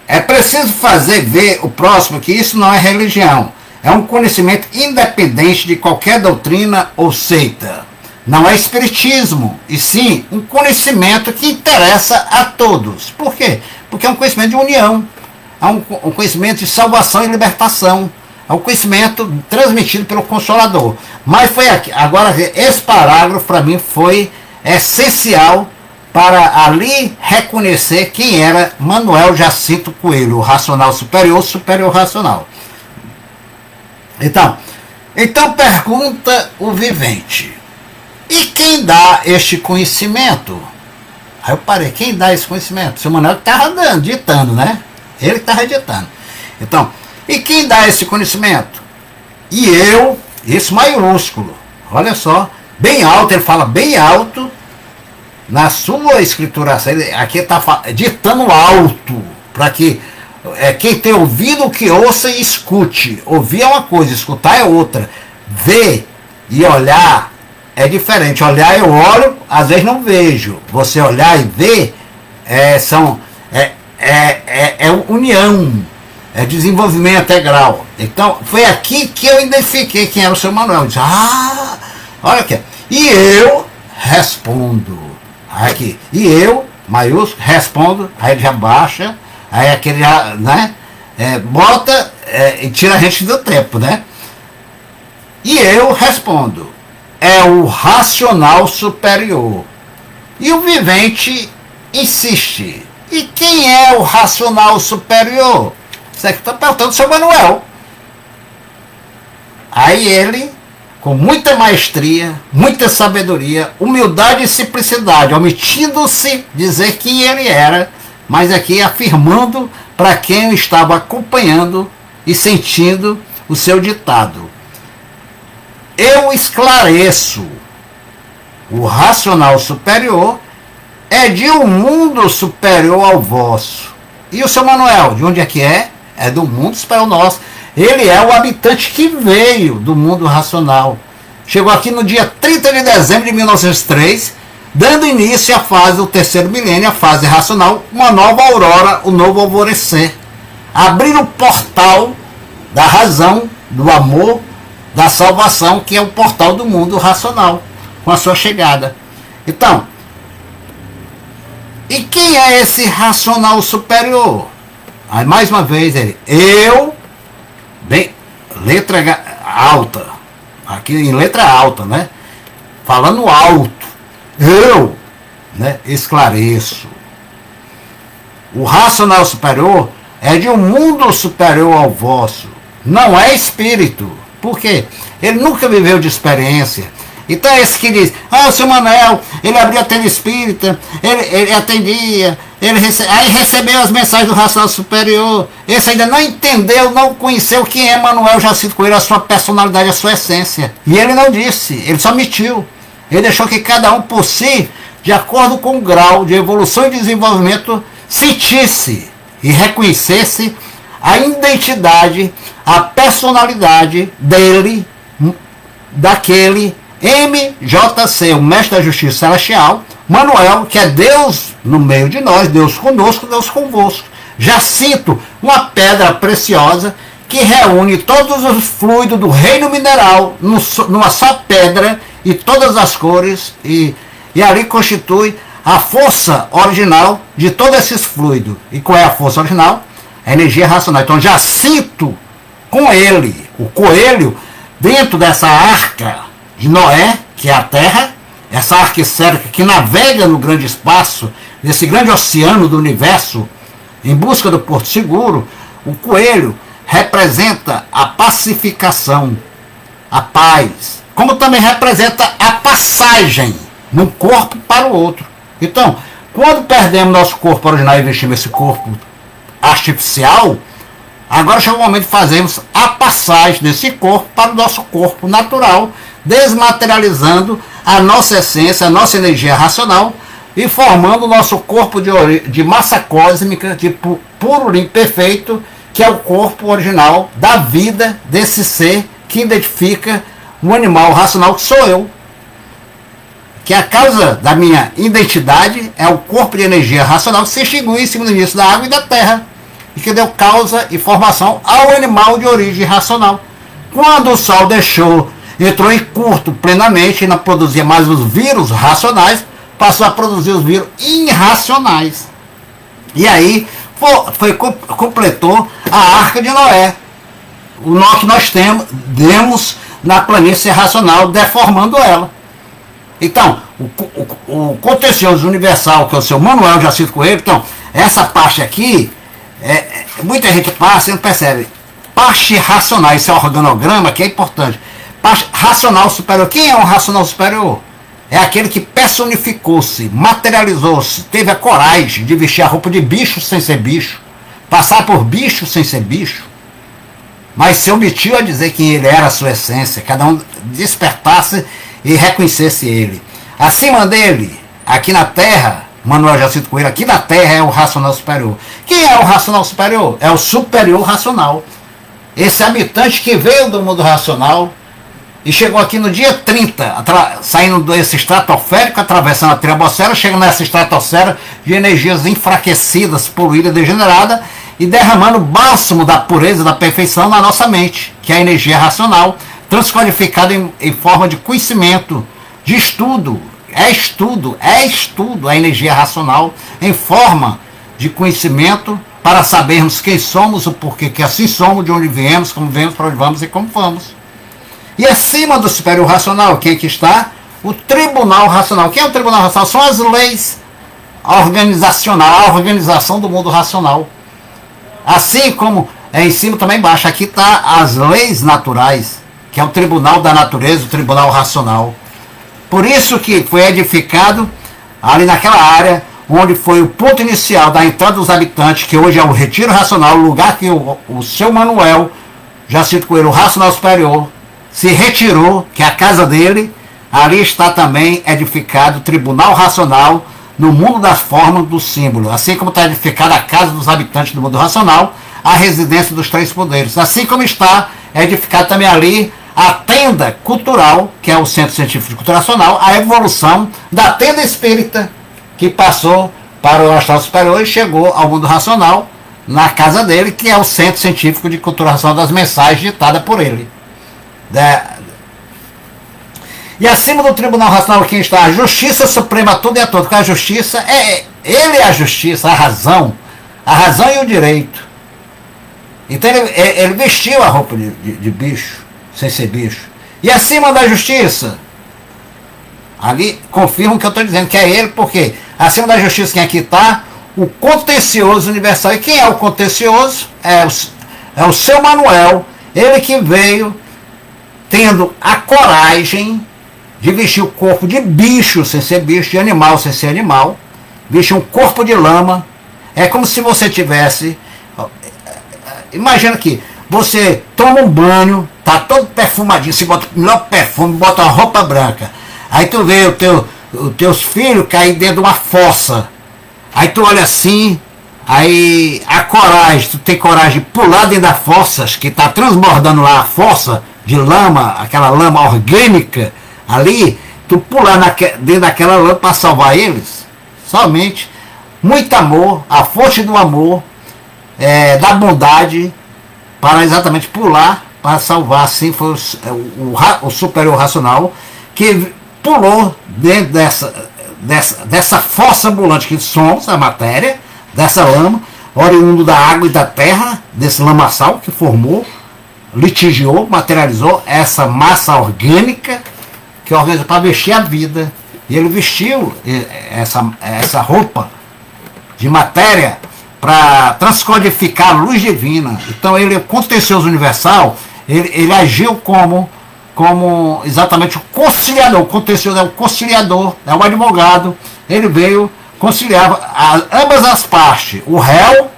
é preciso fazer ver o próximo que isso não é religião, é um conhecimento independente de qualquer doutrina ou seita. Não é espiritismo, e sim um conhecimento que interessa a todos. Por quê? Porque é um conhecimento de união, é um conhecimento de salvação e libertação, é um conhecimento transmitido pelo Consolador. Mas foi aqui, agora esse parágrafo para mim foi essencial para ali reconhecer quem era Manuel Jacinto Coelho, o racional superior, superior racional. Então pergunta o vivente, e quem dá este conhecimento? Aí eu parei, quem dá esse conhecimento? O seu Manuel que estava ditando, né? Ele que estava ditando. Então, e quem dá esse conhecimento? E eu, isso maiúsculo, olha só, bem alto, ele fala bem alto, na sua escrituração, aqui está ditando alto, para que quem tem ouvido que ouça e escute. Ouvir é uma coisa, escutar é outra. Ver e olhar é diferente. Olhar eu olho, às vezes não vejo. Você olhar e ver é união, é desenvolvimento integral. Então foi aqui que eu identifiquei quem era o seu Manuel. Eu disse, olha aqui. E eu respondo. Aqui. E eu, maiúsculo, respondo, aí ele já baixa, aí aquele já, né? Bota e tira a gente do tempo, né? E eu respondo, é o racional superior. E o vivente insiste, e quem é o racional superior? Você que está perguntando ao seu Manuel. Aí ele, com muita maestria, muita sabedoria, humildade e simplicidade, omitindo-se dizer quem ele era, mas aqui afirmando para quem estava acompanhando e sentindo o seu ditado. Eu esclareço, o racional superior é de um mundo superior ao vosso. E o seu Manuel, de onde é que é? É do mundo superior ao nosso. Ele é o habitante que veio do mundo racional. Chegou aqui no dia 30 de dezembro de 1903, dando início à fase do terceiro milênio, a fase racional, uma nova aurora, o novo alvorecer. Abrir o portal da razão, do amor, da salvação, que é o portal do mundo racional, com a sua chegada. Então, e quem é esse racional superior? Aí mais uma vez ele, eu, bem, letra alta, aqui em letra alta, né? Falando alto, eu, né, esclareço. O racional superior é de um mundo superior ao vosso, não é espírito. Por quê? Ele nunca viveu de experiência. Então é esse que diz, o seu Manuel, ele abriu a tenda espírita, ele atendia, aí recebeu as mensagens do racional superior. Esse ainda não entendeu, não conheceu quem é Manuel Jacinto Coelho, a sua personalidade, a sua essência. E ele não disse, ele só omitiu. Ele deixou que cada um por si, de acordo com o grau de evolução e desenvolvimento, sentisse e reconhecesse a identidade, a personalidade dele, daquele MJC, o Mestre da Justiça Celestial, Manuel, que é Deus no meio de nós, Deus conosco, Deus convosco. Jacinto, uma pedra preciosa que reúne todos os fluidos do reino mineral numa só pedra e todas as cores, e ali constitui a força original de todos esses fluidos. E qual é a força original? A energia racional. Então Jacinto, com ele, o coelho, dentro dessa arca de Noé, que é a Terra, essa arca esférica que navega no grande espaço, nesse grande oceano do universo, em busca do porto seguro, o coelho representa a pacificação, a paz, como também representa a passagem de um corpo para o outro. Então, quando perdemos nosso corpo original e investimos esse corpo artificial, agora chegou o momento de fazermos a passagem desse corpo para o nosso corpo natural, desmaterializando a nossa essência, a nossa energia racional e formando o nosso corpo de massa cósmica, de puro limpo perfeito, que é o corpo original da vida desse ser que identifica um animal racional que sou eu. Que a causa da minha identidade é o corpo de energia racional que se extinguiu em cima do início da água e da terra, e que deu causa e formação ao animal de origem racional. Quando o Sol entrou em curto plenamente e não produzia mais os vírus racionais, passou a produzir os vírus irracionais. E aí completou a Arca de Noé, o nó que nós demos na planície racional, deformando ela. Então, o contencioso universal, que é o seu Manuel Jacinto Coelho, então, essa parte aqui, muita gente passa e não percebe. Parte racional, esse organograma que é importante. Parte racional superior. Quem é um racional superior? É aquele que personificou-se, materializou-se, teve a coragem de vestir a roupa de bicho sem ser bicho, passar por bicho sem ser bicho, mas se omitiu a dizer quem ele era, a sua essência, cada um despertasse e reconhecesse ele. Acima dele, aqui na Terra, Manuel Jacinto Coelho, aqui na Terra é o racional superior. Quem é o racional superior? É o superior racional. Esse habitante que veio do mundo racional e chegou aqui no dia 30, saindo desse estratosférico, atravessando a tribosfera, chegando nessa estratosfera de energias enfraquecidas, poluídas, degeneradas, e derramando o bálsamo da pureza, da perfeição na nossa mente, que é a energia racional, transcodificada em forma de conhecimento, de estudo. É estudo a energia racional em forma de conhecimento para sabermos quem somos, o porquê que assim somos, de onde viemos, como viemos, para onde vamos e como vamos. E acima do superior racional, quem que está? O tribunal racional. Quem é o tribunal racional? São as leis organizacionais, a organização do mundo racional. Assim como em cima também embaixo, aqui está as leis naturais, que é o tribunal da natureza, o tribunal racional. Por isso que foi edificado ali naquela área, onde foi o ponto inicial da entrada dos habitantes, que hoje é o Retiro Racional, o lugar que o seu Manuel Jacinto Coelho, o racional superior, se retirou, que é a casa dele. Ali está também edificado o Tribunal Racional no mundo das formas do símbolo. Assim como está edificada a casa dos habitantes do mundo racional, a residência dos três poderes. Assim como está edificado também ali a tenda cultural, que é o Centro Científico de Cultura Racional, a evolução da tenda espírita, que passou para o astral superior e chegou ao mundo racional, na casa dele, que é o Centro Científico de Cultura Racional das mensagens ditadas por ele. E acima do Tribunal Racional, quem está? A Justiça Suprema, tudo e a todo. Porque a justiça ele é a justiça, a razão e o direito. Então ele vestiu a roupa de bicho, sem ser bicho. E acima da justiça, ali confirma o que eu estou dizendo, que é ele, porque acima da justiça, quem aqui está? O contencioso universal. E quem é o contencioso? É o seu Manuel, ele que veio tendo a coragem de vestir o corpo de bicho sem ser bicho, de animal sem ser animal, vestir um corpo de lama. É como se você tivesse, imagina que você toma um banho, tá todo perfumadinho, você bota o melhor perfume, bota uma roupa branca, aí tu vê os teus filhos cair dentro de uma fossa, aí tu olha assim, Aí a coragem, tu tem coragem de pular dentro das fossas, que está transbordando lá a fossa de lama, aquela lama orgânica ali, tu pular dentro daquela lama para salvar eles? Somente muito amor, a força do amor, da bondade, para exatamente pular, para salvar. Assim foi o superior racional, que pulou dentro dessa fossa ambulante que somos, a matéria, dessa lama, oriundo da água e da terra, desse lamaçal que formou, litigiou, materializou essa massa orgânica que organiza para vestir a vida. E ele vestiu essa roupa de matéria para transcodificar a luz divina. Então ele, contencioso universal, ele agiu como exatamente o conciliador. O contencioso é o conciliador, é o advogado. Ele veio conciliar ambas as partes, o réu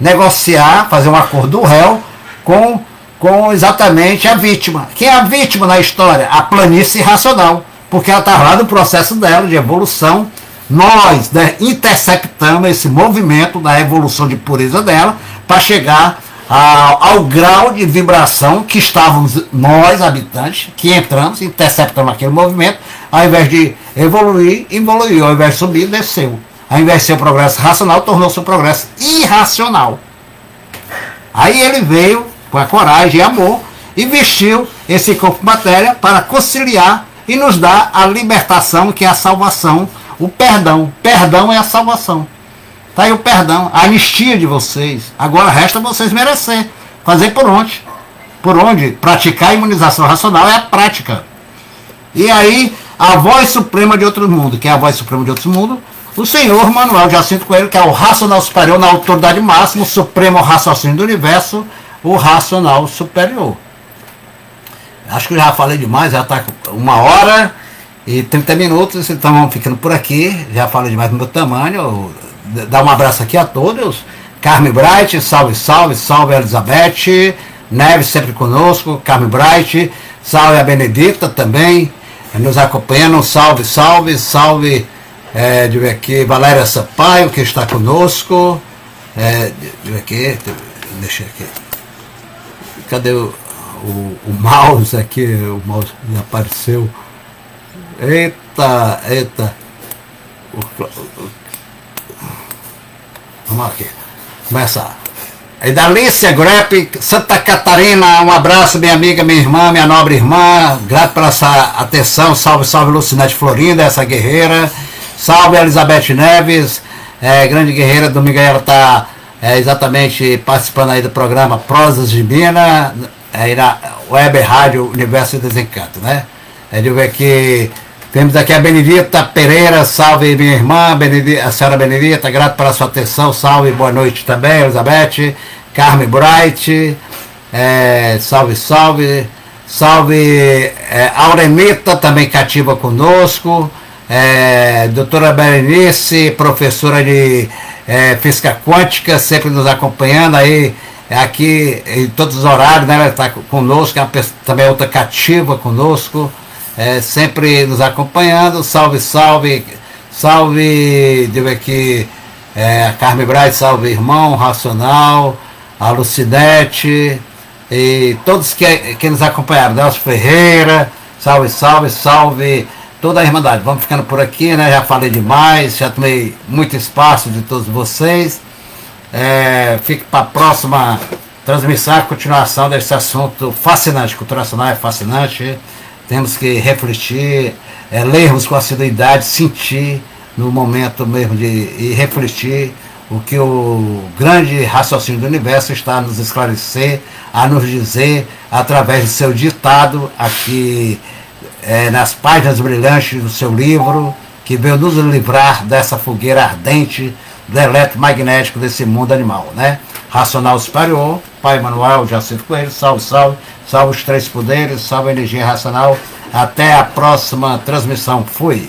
negociar, fazer um acordo do réu com exatamente a vítima. Quem é a vítima na história? A planície racional, porque ela está lá no processo dela de evolução. Nós, né, interceptamos esse movimento da evolução de pureza dela para chegar ao grau de vibração que estávamos nós, habitantes, que entramos, interceptamos aquele movimento. Ao invés de evoluir, evoluiu. Ao invés de subir, desceu. Ao invés de ser o progresso racional, tornou-se um progresso irracional. Aí ele veio com a coragem e amor e vestiu esse corpo de matéria para conciliar e nos dar a libertação, que é a salvação, o perdão. Perdão é a salvação. Está aí o perdão, a anistia de vocês. Agora resta vocês merecer. Fazer por onde? Por onde? Praticar a imunização racional é a prática. E aí, a voz suprema de outro mundo, que é a voz suprema de outro mundo, o Senhor Manuel Jacinto Coelho, que é o racional superior na autoridade máxima, o supremo raciocínio do universo, o racional superior. Acho que eu já falei demais, já está 1h30, então vamos ficando por aqui. Já falei demais do meu tamanho. Dá um abraço aqui a todos. Carmen Bright, salve, salve, salve Elizabeth Neves, sempre conosco. Carmen Bright, salve a Benedita também, nos acompanhando. Salve, salve, salve. Deixa eu ver aqui, Valéria Sampaio, que está conosco. Deixa eu ver aqui, deixa aqui. Cadê o mouse aqui? O mouse já apareceu. Eita. Vamos aqui. Começar. Idalícia Grepe, Santa Catarina, um abraço, minha amiga, minha irmã, minha nobre irmã. Grato pela essa atenção. Salve, salve Lucinete Florinda, essa guerreira. Salve Elizabeth Neves, grande guerreira. Domingo ela está exatamente participando aí do programa Prosas de Minas, aí na Web Rádio Universo e Desencanto, né? De ver que temos aqui a Benedita Pereira, salve minha irmã, a senhora Benedita, grato pela sua atenção, salve, boa noite também, Elizabeth. Carmen Bright, salve, salve, salve, Auremita, também cativa conosco, doutora Berenice, professora de física quântica, sempre nos acompanhando aí, aqui em todos os horários, né? Ela está conosco, também é outra cativa conosco, sempre nos acompanhando. Salve, salve, salve, deixa eu ver aqui, a Carmen Bright, salve irmão, Racional, a Lucinete e todos que nos acompanharam, Nelson Ferreira, salve, salve, salve toda a Irmandade. Vamos ficando por aqui, né? Já falei demais, já tomei muito espaço de todos vocês. Fique para a próxima transmissão, a continuação desse assunto fascinante. Cultura nacional é fascinante. Temos que refletir, lermos com assiduidade, sentir no momento mesmo e refletir o que o grande raciocínio do universo está a nos esclarecer, a nos dizer através do seu ditado aqui nas páginas brilhantes do seu livro, que veio nos livrar dessa fogueira ardente do eletromagnético desse mundo animal, né? Racional superior, Pai Manuel Jacinto Coelho, salve, salve, salve os três poderes, salve a energia racional. Até a próxima transmissão. Fui.